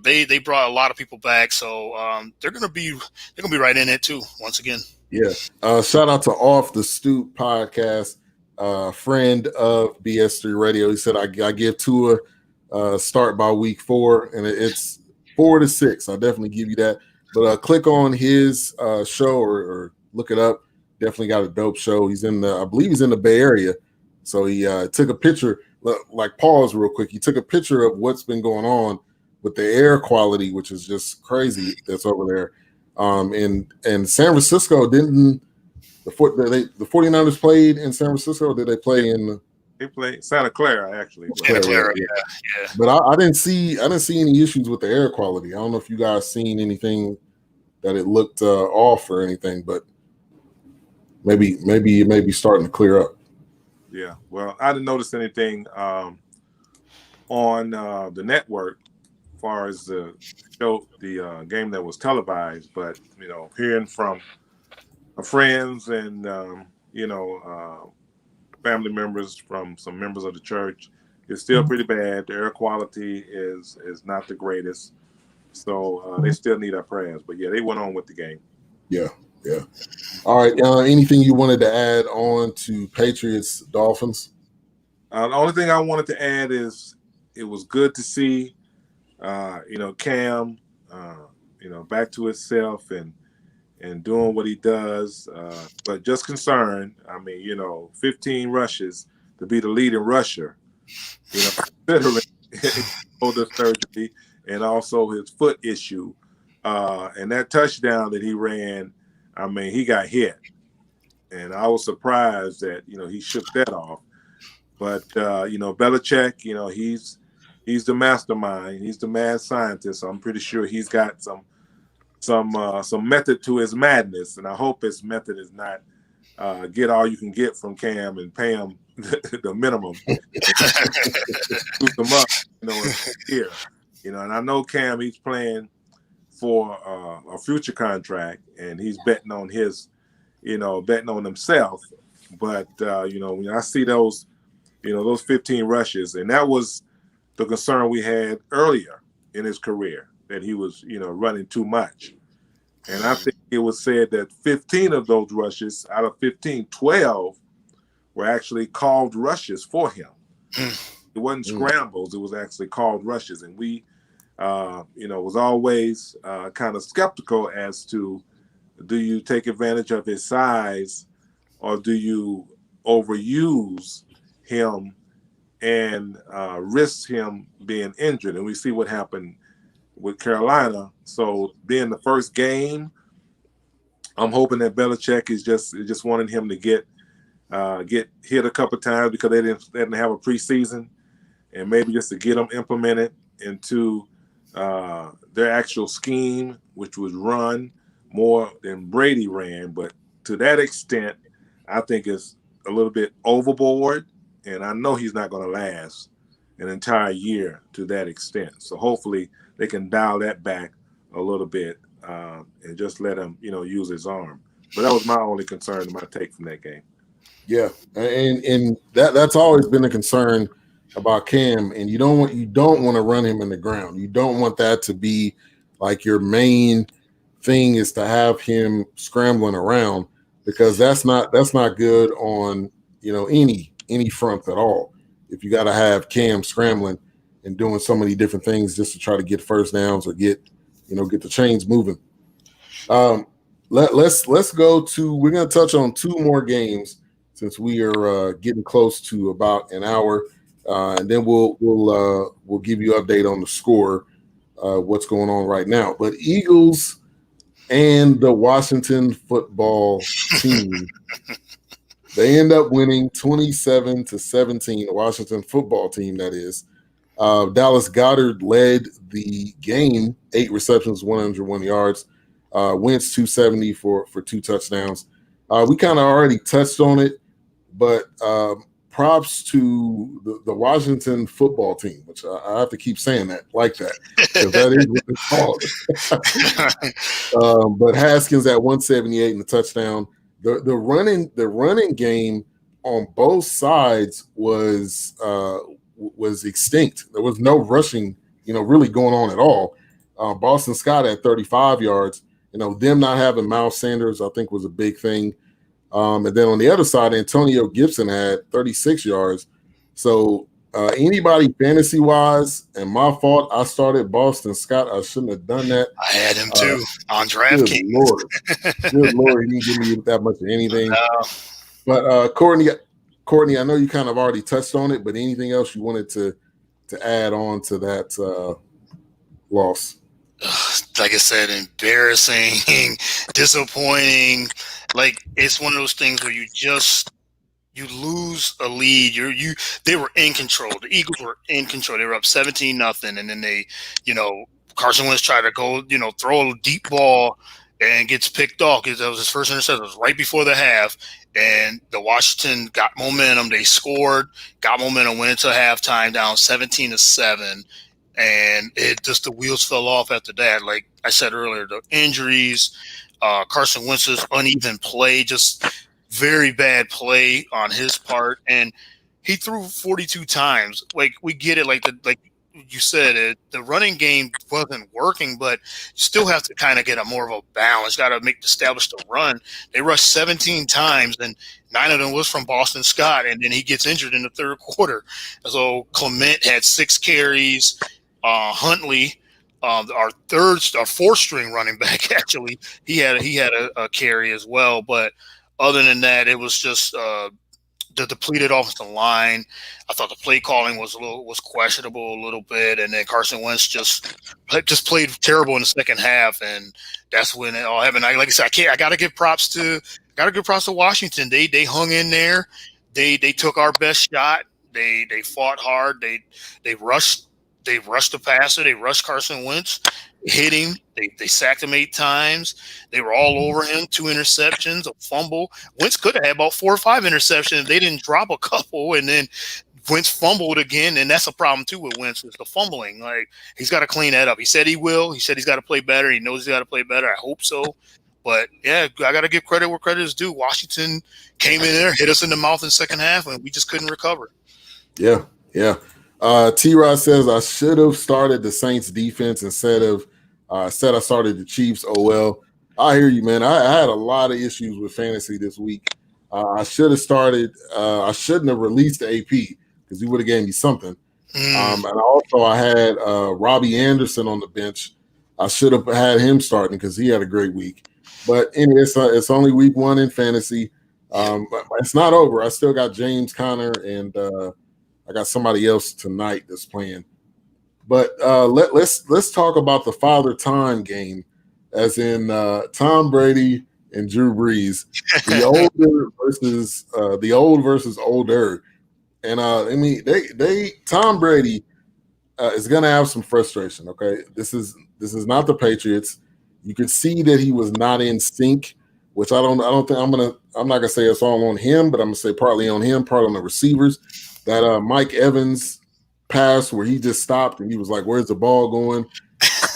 they brought a lot of people back. So they're gonna be right in it too once again. Yeah. Shout out to Off the Stoop podcast, friend of BS3 Radio. He said I give Tua start by week 4, and it's 4-6. I'll definitely give you that. But click on his show or look it up. Definitely got a dope show. I believe he's in the Bay Area. So he took a picture, like pause real quick. He took a picture of what's been going on with the air quality, which is just crazy that's over there. And San Francisco didn't the 49ers played in San Francisco, or did they play in They played Santa Clara, actually. Santa Clara, yeah. But I didn't see any issues with the air quality. I don't know if you guys seen anything that it looked off or anything, but maybe it may be starting to clear up. Yeah, well, I didn't notice anything on the network as far as the show, the game that was televised. But hearing from friends and family members from some members of the church, it's still pretty bad. The air quality is not the greatest, so they still need our prayers. But yeah, they went on with the game. Yeah. All right. Anything you wanted to add on to Patriots Dolphins? The only thing I wanted to add is it was good to see, Cam, back to itself and doing what he does. But just concerned. I mean, 15 rushes to be the leading rusher. Considering shoulder surgery and also his foot issue, and that touchdown that he ran. I mean, he got hit, and I was surprised that he shook that off. But Belichick, he's the mastermind. He's the mad scientist. So I'm pretty sure he's got some method to his madness, and I hope his method is not get all you can get from Cam and pay him the minimum, scoop them up, here. And I know Cam, he's playing for a future contract, and he's betting on betting on himself. But when I see those 15 rushes, and that was the concern we had earlier in his career, that he was running too much. And I think it was said that 15 of those rushes out of 15, 12 were actually called rushes for him. It wasn't scrambles; it was actually called rushes, and we. Was always kind of skeptical as to, do you take advantage of his size or do you overuse him and risk him being injured? And we see what happened with Carolina. So being the first game, I'm hoping that Belichick is just wanting him to get hit a couple of times because they didn't have a preseason, and maybe just to get them implemented into their actual scheme, which was run more than Brady ran. But to that extent, I think it's a little bit overboard, and I know he's not going to last an entire year to that extent. So hopefully they can dial that back a little bit and just let him, use his arm. But that was my only concern and my take from that game. Yeah, and that's always been a concern about Cam, and you don't want to run him in the ground. You don't want that to be like your main thing, is to have him scrambling around, because that's not good on any front at all. If you got to have Cam scrambling and doing so many different things just to try to get first downs or get the chains moving. Let's go to, we're going to touch on 2 more games since we are getting close to about an hour. And then we'll give you an update on the score, what's going on right now. But Eagles and the Washington football team, they end up winning 27-17. The Washington football team, that is. Dallas Goedert led the game, 8 receptions, 101 yards. Wentz 270 for 2 touchdowns. We kind of already touched on it, but props to the Washington football team, which I have to keep saying that like that, because that is what it's called. But Haskins at 178 and the touchdown. the running game on both sides was extinct. There was no rushing, really going on at all. Boston Scott had 35 yards. Them not having Miles Sanders, I think, was a big thing. And then on the other side, Antonio Gibson had 36 yards. So anybody fantasy-wise, and my fault, I started Boston Scott. I shouldn't have done that. I had him too on DraftKings. Good Lord, he didn't give me that much of anything. But Courtney, I know you kind of already touched on it, but anything else you wanted to add on to that loss? Like I said, embarrassing, disappointing. Like, it's one of those things where you lose a lead. They were in control. The Eagles were in control. They were up 17-0, and then they, Carson Wentz tried to go, throw a deep ball and gets picked off. That was his first interception. It was right before the half, and the Washington got momentum. They scored, got momentum, went into halftime down 17-7. And the wheels fell off after that. Like I said earlier, the injuries, Carson Wentz's uneven play, just very bad play on his part. And he threw 42 times. Like, we get it. Like you said, the running game wasn't working, but you still have to kind of get a more of a balance. Got to establish the run. They rushed 17 times, and 9 of them was from Boston Scott, and then he gets injured in the third quarter. So Clement had 6 carries. Huntley, our fourth string running back, actually, he had a carry as well. But other than that, it was just the depleted offensive line. I thought the play calling was questionable a little bit, and then Carson Wentz just played terrible in the second half, and that's when it all happened. Like I said, I got to give props to Washington. They hung in there. They took our best shot. They fought hard. They rushed. They rushed the passer. They rushed Carson Wentz, hit him. They sacked him 8 times. They were all over him. 2 interceptions, a fumble. Wentz could have had about 4 or 5 interceptions. They didn't drop a couple, and then Wentz fumbled again, and that's a problem too with Wentz, is the fumbling. Like, he's got to clean that up. He said he will. He said he's got to play better. He knows he's got to play better. I hope so. But, yeah, I got to give credit where credit is due. Washington came in there, hit us in the mouth in the second half, and we just couldn't recover. Yeah. T-Rod says, I should have started the Saints defense instead of I started the Chiefs. Oh, well, I hear you, man. I had a lot of issues with fantasy this week. I should have started I shouldn't have released the AP because he would have gave me something. And also I had Robbie Anderson on the bench. I should have had him starting because he had a great week. But anyway, it's only week 1 in fantasy. But it's not over. I still got James Conner, and I got somebody else tonight that's playing. But let's talk about the Father Time game, as in Tom Brady and Drew Brees, the old versus older. And I mean, Tom Brady is going to have some frustration. Okay, this is not the Patriots. You could see that he was not in sync, which I don't think I'm not gonna say it's all on him, but I'm gonna say partly on him, part on the receivers. That Mike Evans pass where he just stopped and he was like, "Where's the ball going?"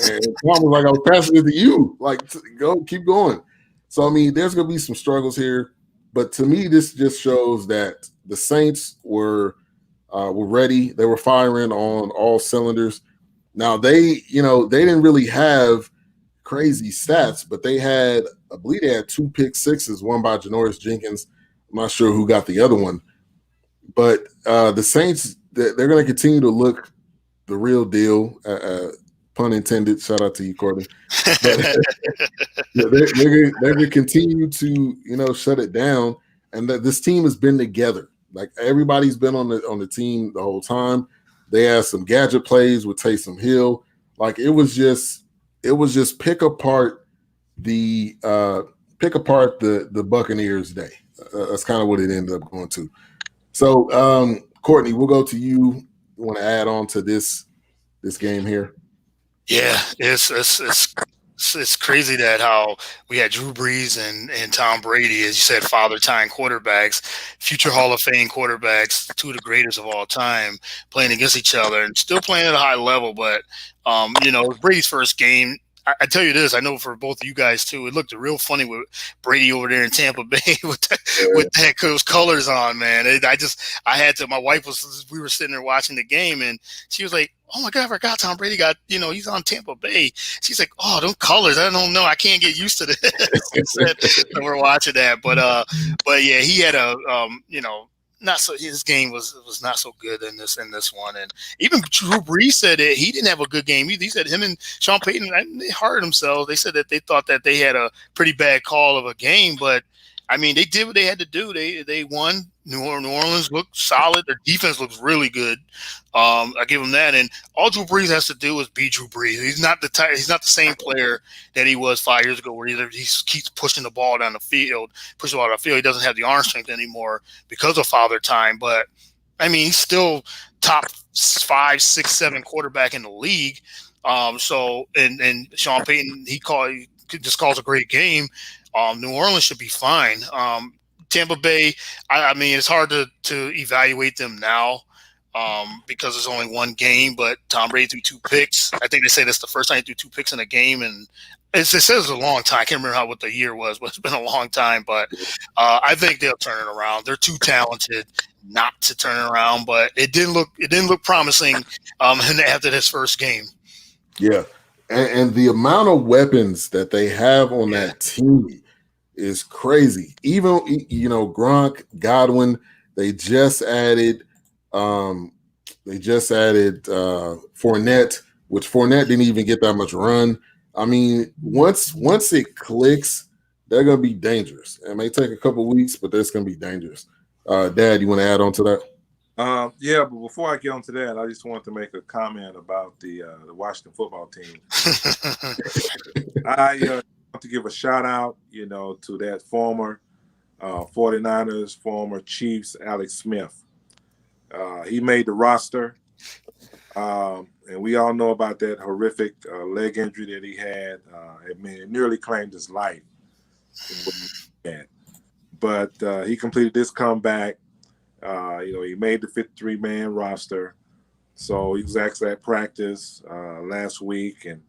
And Tom was like, "I was passing it to you. Like, go, keep going." So I mean, there's gonna be some struggles here, but to me, this just shows that the Saints were ready. They were firing on all cylinders. Now they didn't really have crazy stats, but I believe they had 2 pick sixes, one by Janoris Jenkins. I'm not sure who got the other one. But the Saints, they're going to continue to look the real deal, pun intended. Shout out to you, Courtney. But they're going to continue to, shut it down. And this team has been together. Like, everybody's been on the team the whole time. They had some gadget plays with Taysom Hill. Like, it was just pick apart the Buccaneers day. That's kind of what it ended up going to. So, Courtney, we'll go to you. You want to add on to this game here? Yeah, it's crazy that how we had Drew Brees and Tom Brady, as you said, father-time quarterbacks, future Hall of Fame quarterbacks, 2 of the greatest of all time, playing against each other and still playing at a high level. But, Brady's first game. I tell you this, I know for both of you guys too, it looked real funny with Brady over there in Tampa Bay with those colors on, man. My wife we were sitting there watching the game, and she was like, "Oh my God, I forgot Tom Brady got, he's on Tampa Bay." She's like, "Oh, those colors, I don't know, I can't get used to this." She said, and we're watching that, but yeah, he had not so, his game was not so good in this one, and even Drew Brees said it. He didn't have a good game either. He said him and Sean Payton, they hurt themselves. They said that they thought that they had a pretty bad call of a game, but I mean, they did what they had to do. They won. New Orleans looked solid. Their defense looks really good. I give them that. And all Drew Brees has to do is be Drew Brees. He's not the same player that he was 5 years ago, where he keeps pushing the ball down the field. He doesn't have the arm strength anymore because of Father Time. But I mean, he's still top 5, 6, 7 quarterback in the league. So Sean Payton, he just calls a great game. New Orleans should be fine. Tampa Bay, I mean, it's hard to evaluate them now because there's only one game, but Tom Brady threw 2 picks. I think they say that's the first time he threw 2 picks in a game, and it says it's a long time. I can't remember what the year was, but it's been a long time. But I think they'll turn it around. They're too talented not to turn it around, but it didn't look promising after this first game. Yeah, and the amount of weapons that they have on that team is crazy. Even Gronk, Godwin, they just added Fournette, which Fournette didn't even get that much run. I mean, once it clicks, they're gonna be dangerous. It may take a couple weeks, but it's gonna be dangerous. Dad, you want to add on to that? Yeah, but before I get onto that, I just wanted to make a comment about the Washington football team. I want to give a shout out, to that former 49ers, former Chiefs, Alex Smith. He made the roster, and we all know about that horrific leg injury that he had. It nearly claimed his life. But he completed this comeback. He made the 53-man roster. So he was actually at practice last week. And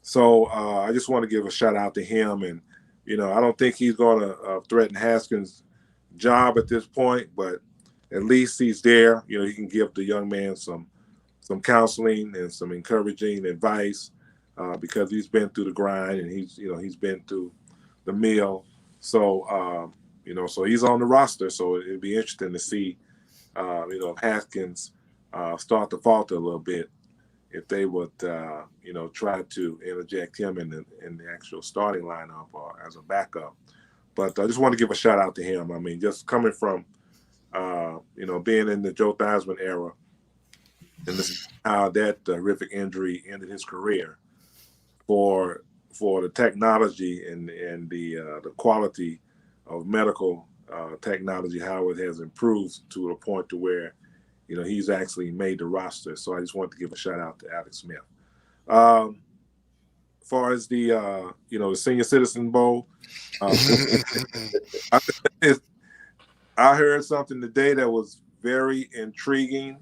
so I just want to give a shout out to him. And, I don't think he's going to threaten Haskins' job at this point, but at least he's there. He can give the young man some counseling and some encouraging advice because he's been through the grind and he's been through the mill. So, so he's on the roster. So it'd be interesting to see, if Haskins start to falter a little bit, if they would, try to interject him in the actual starting lineup or as a backup. But I just want to give a shout out to him. I mean, just coming from, being in the Joe Theismann era, and this is how that horrific injury ended his career. For the technology and the quality of medical technology, how it has improved to a point to where, he's actually made the roster. So I just wanted to give a shout out to Alex Smith. As far as the Senior Citizen Bowl, I heard something today that was very intriguing,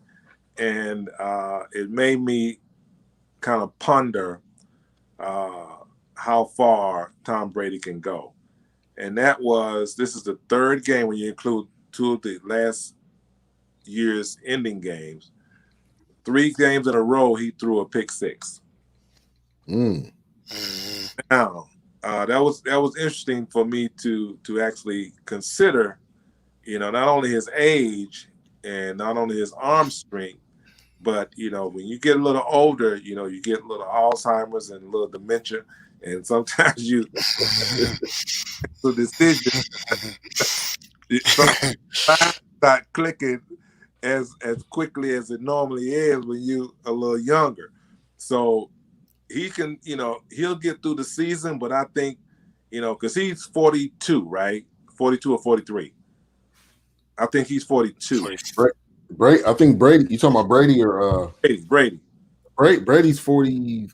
and it made me kind of ponder how far Tom Brady can go. And this is the third game when you include 2 of the last year's ending games. 3 games in a row, he threw a pick 6. Now, that was interesting for me to actually consider, not only his age and not only his arm strength, but, when you get a little older, you get a little Alzheimer's and a little dementia. And sometimes the decision not clicking as quickly as it normally is when you a little younger. So he can, he'll get through the season, but I think, because he's 42, right? 42 or 43. I think he's 42. Brady, I think Brady. You talking about Brady or Brady? Brady's 43.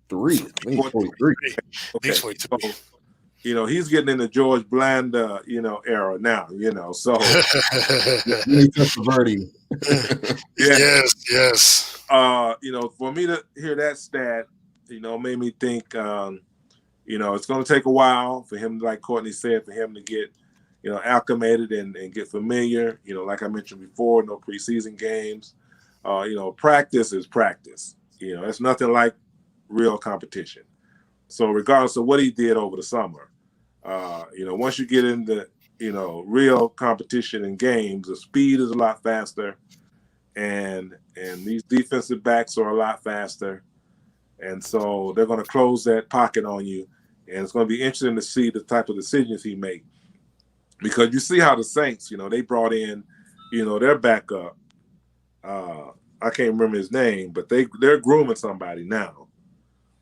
I think he's 43. Okay. So, he's getting in the George Blanda, era now. So Brady. Yes. For me to hear that stat, made me think, it's going to take a while for him, like Courtney said, for him to get, acclimated and get familiar. Like I mentioned before, no preseason games. Practice is practice. It's nothing like real competition. So regardless of what he did over the summer, once you get into, real competition in games, the speed is a lot faster, and these defensive backs are a lot faster. And so they're going to close that pocket on you. And it's going to be interesting to see the type of decisions he makes. Because you see how the Saints, they brought in, their backup. I can't remember his name, but they're grooming somebody now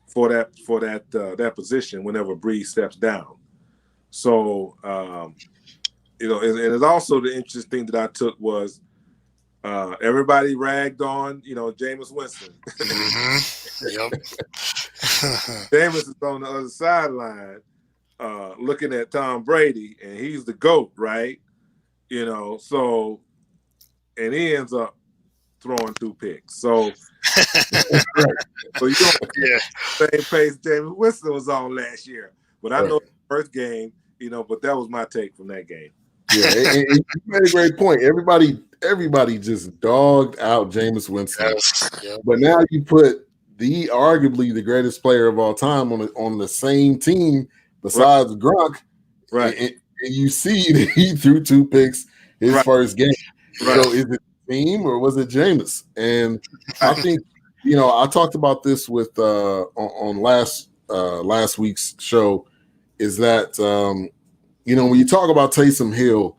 for that position whenever Breeze steps down. So, and it's also the interesting thing that I took was everybody ragged on, Jameis Winston. Mm-hmm. Yep. Jameis is on the other sideline looking at Tom Brady, and he's the GOAT, right? So, and he ends up throwing 2 picks. So, so you don't the same pace Jameis Winston was on last year. But I know the first game, but that was my take from that game. Yeah, and you made a great point. Everybody just dogged out Jameis Winston. Yes. Yep. But now you put arguably the greatest player of all time on the same team besides Gronk, right? And you see that he threw 2 picks his first game. Right. So is it the team or was it Jameis? And I think I talked about this with on last week's show. Is that when you talk about Taysom Hill,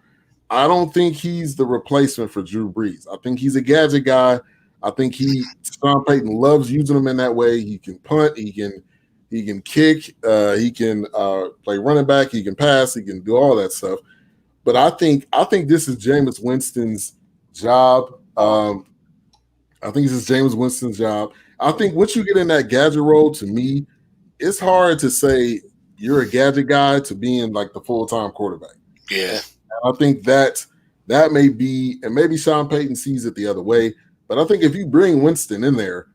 I don't think he's the replacement for Drew Brees. I think he's a gadget guy. I think Sean Payton loves using him in that way. He can punt. He can kick. He can play running back. He can pass. He can do all that stuff. But I think this is Jameis Winston's job. I think this is Jameis Winston's job. I think once you get in that gadget role, to me, it's hard to say you're a gadget guy to being like the full-time quarterback. Yeah. I think that may be, and maybe Sean Payton sees it the other way, but I think if you bring Winston in there,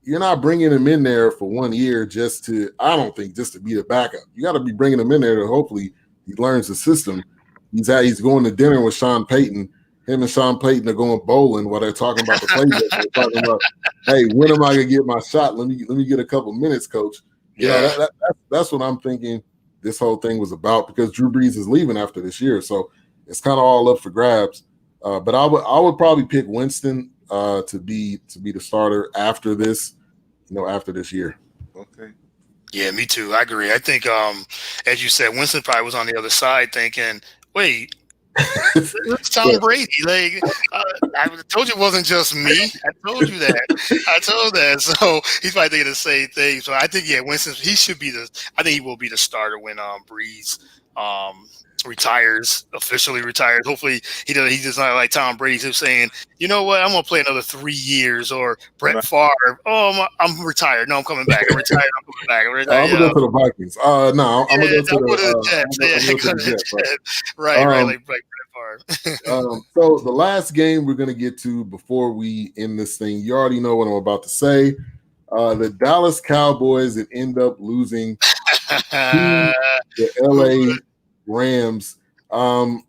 you're not bringing him in there for 1 year just to be the backup. You got to be bringing him in there to hopefully he learns the system. He's going to dinner with Sean Payton. Him and Sean Payton are going bowling while they're talking about the playbook. They're talking about, hey, when am I going to get my shot? Let me get a couple minutes, coach. Yeah, that's what I'm thinking this whole thing was about, because Drew Brees is leaving after this year, so it's kind of all up for grabs. But I would probably pick Winston to be the starter after this year. Okay. Yeah, me too. I agree. I think, as you said, Winston probably was on the other side thinking, wait, it's Tom Brady. Like, I told you it wasn't just me. I told you that. So he's probably thinking the same thing. So I think, Winston, I think he will be the starter when Breeze officially retires. Hopefully he does not like Tom Brady. He's saying, you know what, I'm going to play another 3 years, or Brett Favre. Oh, I'm retired. No, I'm coming back. I'm retired. I'm coming back. I'm going to go to the Vikings. No, I'm going to go to the Jets. Right, like Brett Favre. So the last game we're going to get to before we end this thing, you already know what I'm about to say. The Dallas Cowboys that end up losing to the LA Rams. How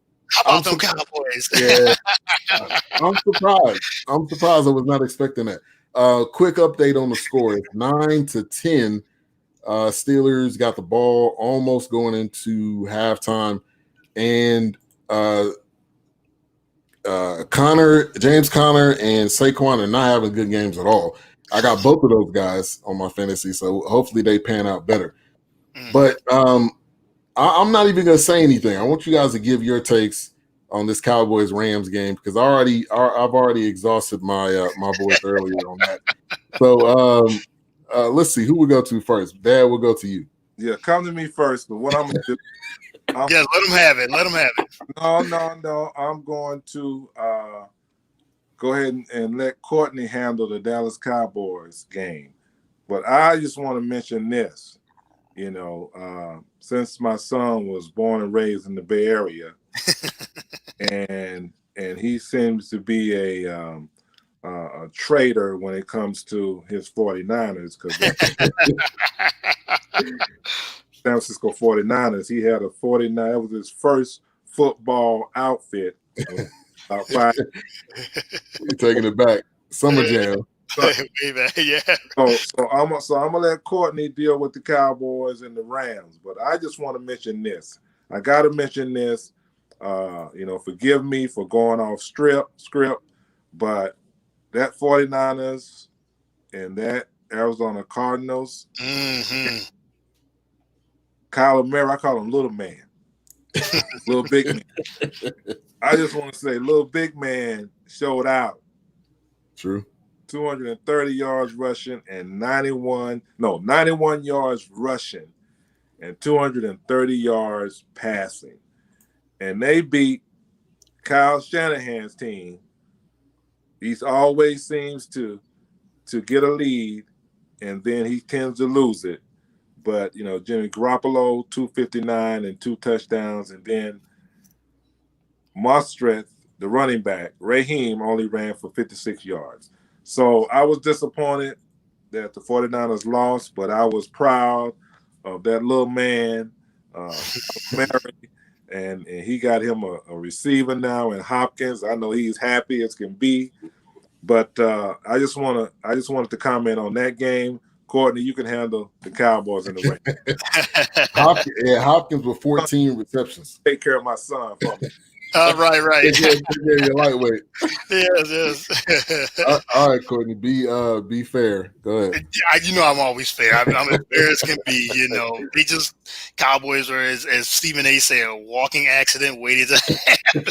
about them Cowboys? Yeah, I'm surprised. I was not expecting that. Quick update on the score. It's 9-10. Steelers got the ball almost going into halftime, and James Conner and Saquon are not having good games at all. I got both of those guys on my fantasy, so hopefully they pan out better. But I'm not even going to say anything. I want you guys to give your takes on this Cowboys-Rams game, because I've already exhausted my my voice earlier on that. So let's see who we go to first. Dad, we'll go to you. Yeah, come to me first. But what I'm going to do? Let them have it. No. I'm going to go ahead and let Courtney handle the Dallas Cowboys game. But I just want to mention this. Since my son was born and raised in the Bay Area, and he seems to be a a traitor when it comes to his 49ers, because San Francisco 49ers, he had a 49. That was his first football outfit. About 5. You're taking it back. Summer Jam. Yeah. So I'm gonna let Courtney deal with the Cowboys and the Rams, but I just want to mention this. I got to mention this. Forgive me for going off script, but that 49ers and that Arizona Cardinals, Kyler Murray, I call him Little Man, Little Big Man. I just want to say, Little Big Man showed out. True. 230 yards rushing and 91 yards rushing and 230 yards passing. And they beat Kyle Shanahan's team. He always seems to get a lead, and then he tends to lose it. But, Jimmy Garoppolo, 259 and 2 touchdowns, and then Mostert, the running back, Raheem, only ran for 56 yards. So I was disappointed that the 49ers lost, but I was proud of that little man, Mary, and he got him a receiver now in Hopkins. I know he's happy as can be, but I just wanted to comment on that game. Courtney, you can handle the Cowboys in the ring. Hopkins with 14 receptions. Take care of my son for me. Right. You're lightweight. Yes. All right, Courtney. Be fair. Go ahead. I'm always fair. I'm as fair as can be. They just Cowboys are, as Stephen A. said, a walking accident waiting to happen.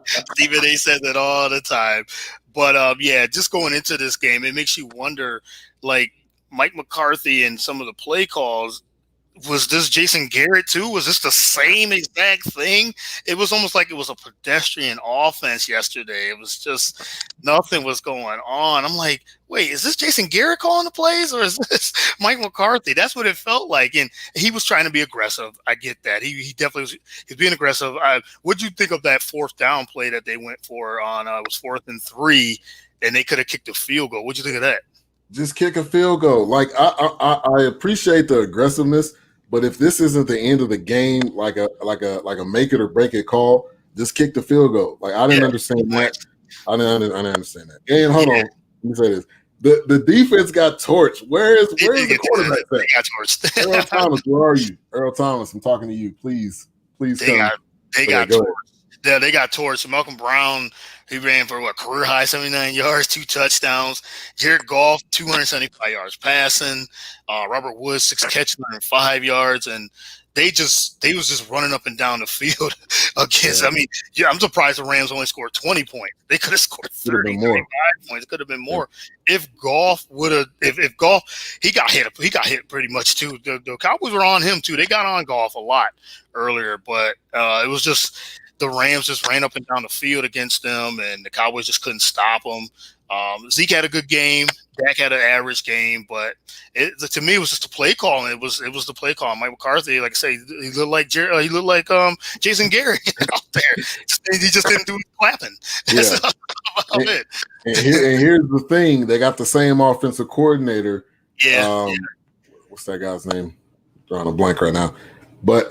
Stephen A. says it all the time. But just going into this game, it makes you wonder, like Mike McCarthy and some of the play calls. Was this Jason Garrett too? Was this the same exact thing? It was almost like it was a pedestrian offense yesterday. It was just nothing was going on. I'm like, wait, is this Jason Garrett calling the plays or is this Mike McCarthy? That's what it felt like. And he was trying to be aggressive. I get that. He definitely was. He's being aggressive. What'd you think of that 4th down play that they went for on? It was 4th and 3, and they could have kicked a field goal. What'd you think of that? Just kick a field goal. Like I appreciate the aggressiveness. But if this isn't the end of the game, like a make it or break it call, just kick the field goal. Like I didn't understand that. I didn't understand that. And hold on, let me say this: the defense got torched. Where's the quarterback? They got torched. Earl Thomas, where are you? Earl Thomas, I'm talking to you. Please come. They got torched. Yeah, they got torched. Malcolm Brown, he ran for career high 79 yards, 2 touchdowns. Jared Goff, 275 yards passing. Robert Woods, 6 catches, 105 yards, and they was just running up and down the field against. Yeah. I mean, I'm surprised the Rams only scored 20 points. They could have scored 30, 35 points. It could have been more. Yeah. If Goff would have, if Goff, he got hit pretty much too. The Cowboys were on him too. They got on Goff a lot earlier, but it was just. The Rams just ran up and down the field against them, and the Cowboys just couldn't stop them. Zeke had a good game. Dak had an average game, but to me, it was just a play call. And it was the play call. Mike McCarthy, like I say, he looked like Jason Garrett out there. He just didn't do his clapping. That's about it. And here's the thing: they got the same offensive coordinator. Yeah. What's that guy's name? I'm drawing a blank right now. But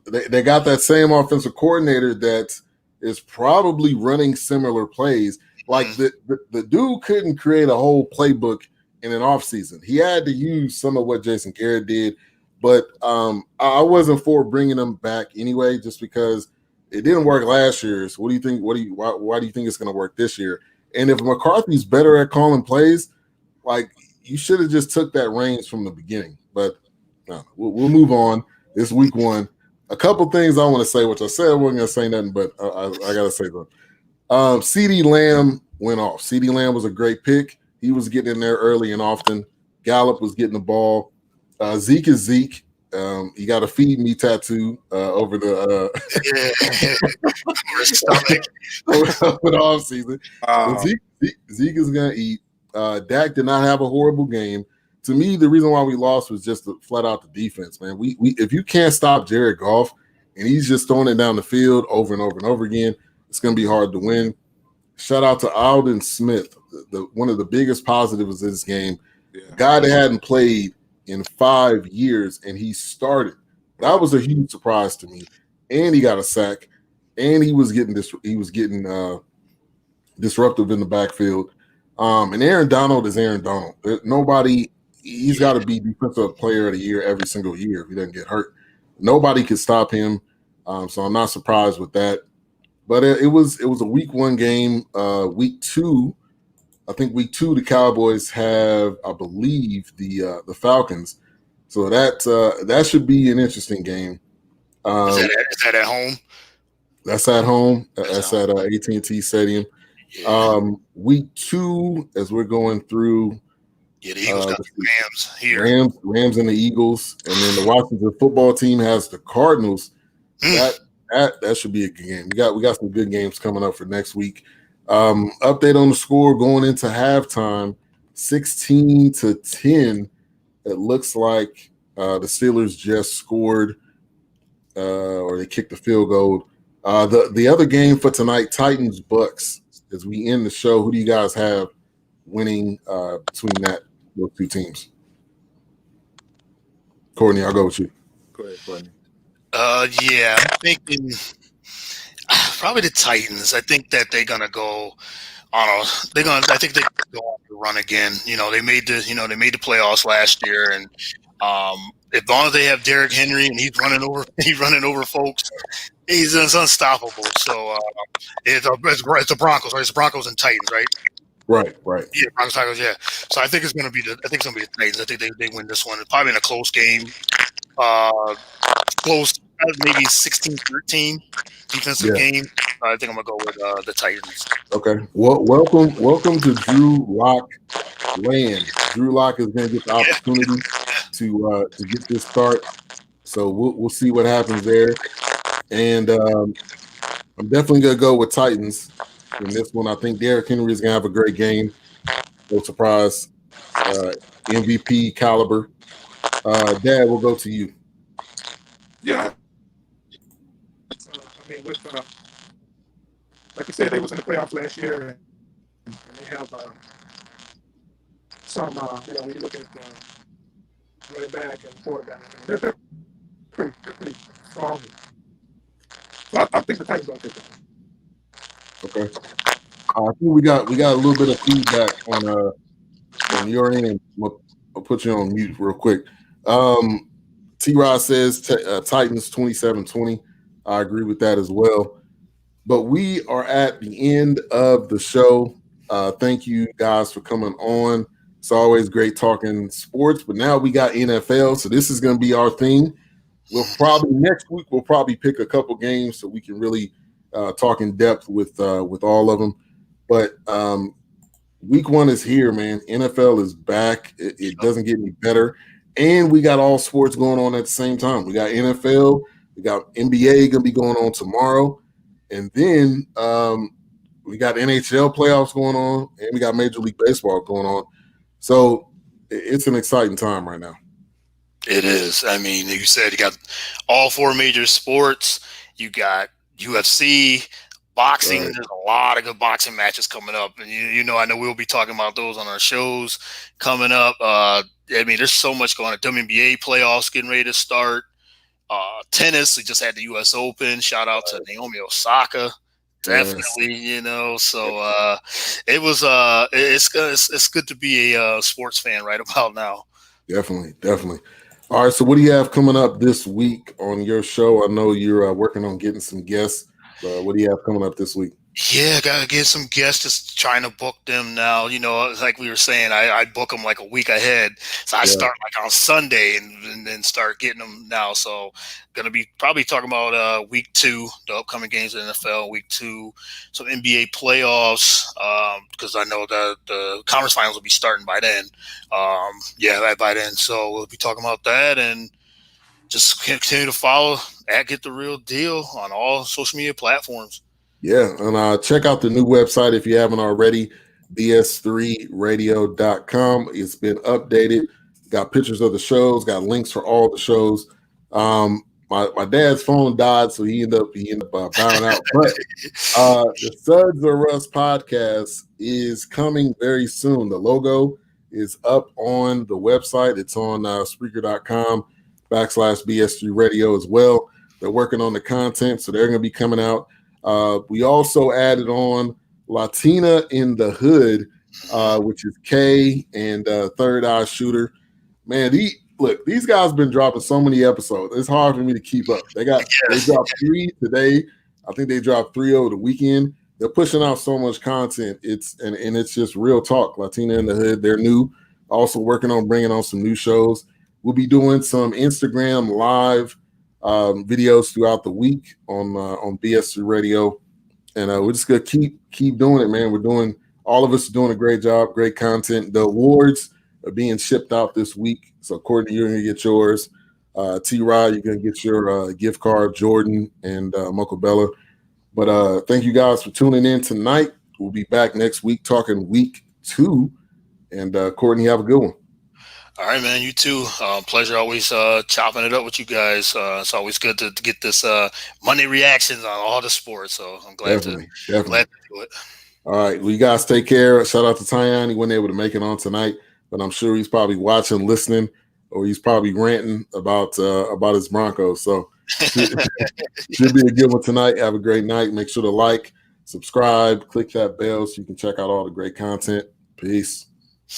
they got that same offensive coordinator that is probably running similar plays. Like the dude couldn't create a whole playbook in an offseason. He had to use some of what Jason Garrett did, but I wasn't for bringing him back anyway, just because it didn't work last year. So what do you think? Why do you think it's going to work this year? And if McCarthy's better at calling plays, like you should have just took that reins from the beginning. But we'll move on. It's week 1. A couple things I want to say, which I said I wasn't going to say nothing, but I got to say something. CeeDee Lamb went off. CeeDee Lamb was a great pick. He was getting in there early and often. Gallup was getting the ball. Zeke is Zeke. You got a feed me tattoo over the stomach over the offseason. Zeke is going to eat. Dak did not have a horrible game. To me, the reason why we lost was just flat out the defense, man. We if you can't stop Jared Goff and he's just throwing it down the field over and over and over again, it's going to be hard to win. Shout out to Aldon Smith, one of the biggest positives of this game. Yeah. A guy that hadn't played in 5 years, and he started. That was a huge surprise to me. And he got a sack, and he was getting disruptive in the backfield. And Aaron Donald is Aaron Donald. He's got to be defensive player of the year every single year if he doesn't get hurt. Nobody can stop him. So I'm not surprised with that. But it was a week 1 game. Week 2, I think week 2 the Cowboys have, I believe, the Falcons. So that should be an interesting game. Is that at home? That's at home. That's at AT&T Stadium. Yeah. Week 2, as we're going through. Yeah, the Eagles got the Rams here. Rams and the Eagles, and then the Washington football team has the Cardinals. That should be a good game. We got some good games coming up for next week. Update on the score going into halftime, 16-10. It looks like the Steelers just scored, or they kicked the field goal. The other game for tonight, Titans Bucks. As we end the show, who do you guys have winning between those two teams? Courtney, I'll go with you. Go ahead, Courtney. Yeah, I'm thinking probably the Titans. I think that they're gonna go. I think they go on the run again. They made the playoffs last year, and as long as they have Derrick Henry and he's running over folks, he's unstoppable. So it's the Broncos, right? It's the Broncos and Titans, right? Right. Yeah, Broncos, Titans, yeah. So I think it's gonna be the Titans. I think they win this one. It's probably in a close game. Close, maybe 16-13 defensive game. I think I'm gonna go with the Titans. Okay. Well, welcome to Drew Lock land. Drew Lock is going to get the opportunity to get this start. So we'll see what happens there. And I'm definitely going to go with Titans in this one. I think Derrick Henry is going to have a great game. No surprise. MVP caliber. Dad, we'll go to you. Yeah. Like you said, they was in the playoffs last year, and they have some, when you look at running back and quarterback, they're pretty strong. So I think the Titans going to take that. Okay. I think we got a little bit of feedback on your end. I'll put you on mute real quick. T-Rod says Titans 27-20. I agree with that as well. But we are at the end of the show. Thank you guys for coming on. It's always great talking sports, but now we got NFL, so this is going to be our thing. Next week we'll probably pick a couple games so we can really talk in depth with all of them. But week 1 is here, man. NFL is back. It doesn't get any better. And we got all sports going on at the same time. We got NFL, we got NBA going to be going on tomorrow. And then we got NHL playoffs going on, and we got Major League Baseball going on. So it's an exciting time right now. It is. I mean, you said you got all 4 major sports. You got UFC, boxing. Right. There's a lot of good boxing matches coming up. And, I know we'll be talking about those on our shows coming up. I mean, there's so much going on. WNBA playoffs getting ready to start. Tennis, we just had the U.S. Open. Shout out to Naomi Osaka, definitely. Yes. So it was. It's good to be a sports fan right about now. Definitely. All right. So, what do you have coming up this week on your show? I know you're working on getting some guests. What do you have coming up this week? Yeah, gotta get some guests. Just trying to book them now. Like we were saying, I book them like a week ahead. So I start like on Sunday and then start getting them now. So gonna be probably talking about week 2, the upcoming games in the NFL. Week 2, some NBA playoffs because I know the conference finals will be starting by then. By then. So we'll be talking about that and just continue to follow at Get the Real Deal on all social media platforms. Yeah, and check out the new website if you haven't already, my dad's phone died, so he ended up bowing out. But the Suds or Us podcast is coming very soon. The logo is up on the website. It's on Spreaker.com/BS3 Radio as well. They're working on the content, so they're going to be coming out. We also added on Latina in the Hood, which is Kay and Third Eye Shooter. Man, these guys been dropping so many episodes. It's hard for me to keep up. They dropped 3 today. I think they dropped 3 over the weekend. They're pushing out so much content. It's just real talk. Latina in the Hood. They're new. Also working on bringing on some new shows. We'll be doing some Instagram live videos throughout the week on BS3 Radio, and we're just gonna keep doing it, man. All of us are doing a great job, great content. The awards are being shipped out this week, so Courtney, you're gonna get yours. T-Rod, you're gonna get your gift card. Jordan and Uncle Bella. But thank you guys for tuning in tonight. We'll be back next week talking week 2, and Courtney, have a good one. All right, man. You too. Pleasure always chopping it up with you guys. It's always good to get this Monday reactions on all the sports. So I'm glad to do it. All right. Well, you guys take care. Shout out to Tyon. He wasn't able to make it on tonight, but I'm sure he's probably watching, listening, or he's probably ranting about his Broncos. So should be a good one tonight. Have a great night. Make sure to like, subscribe, click that bell so you can check out all the great content. Peace.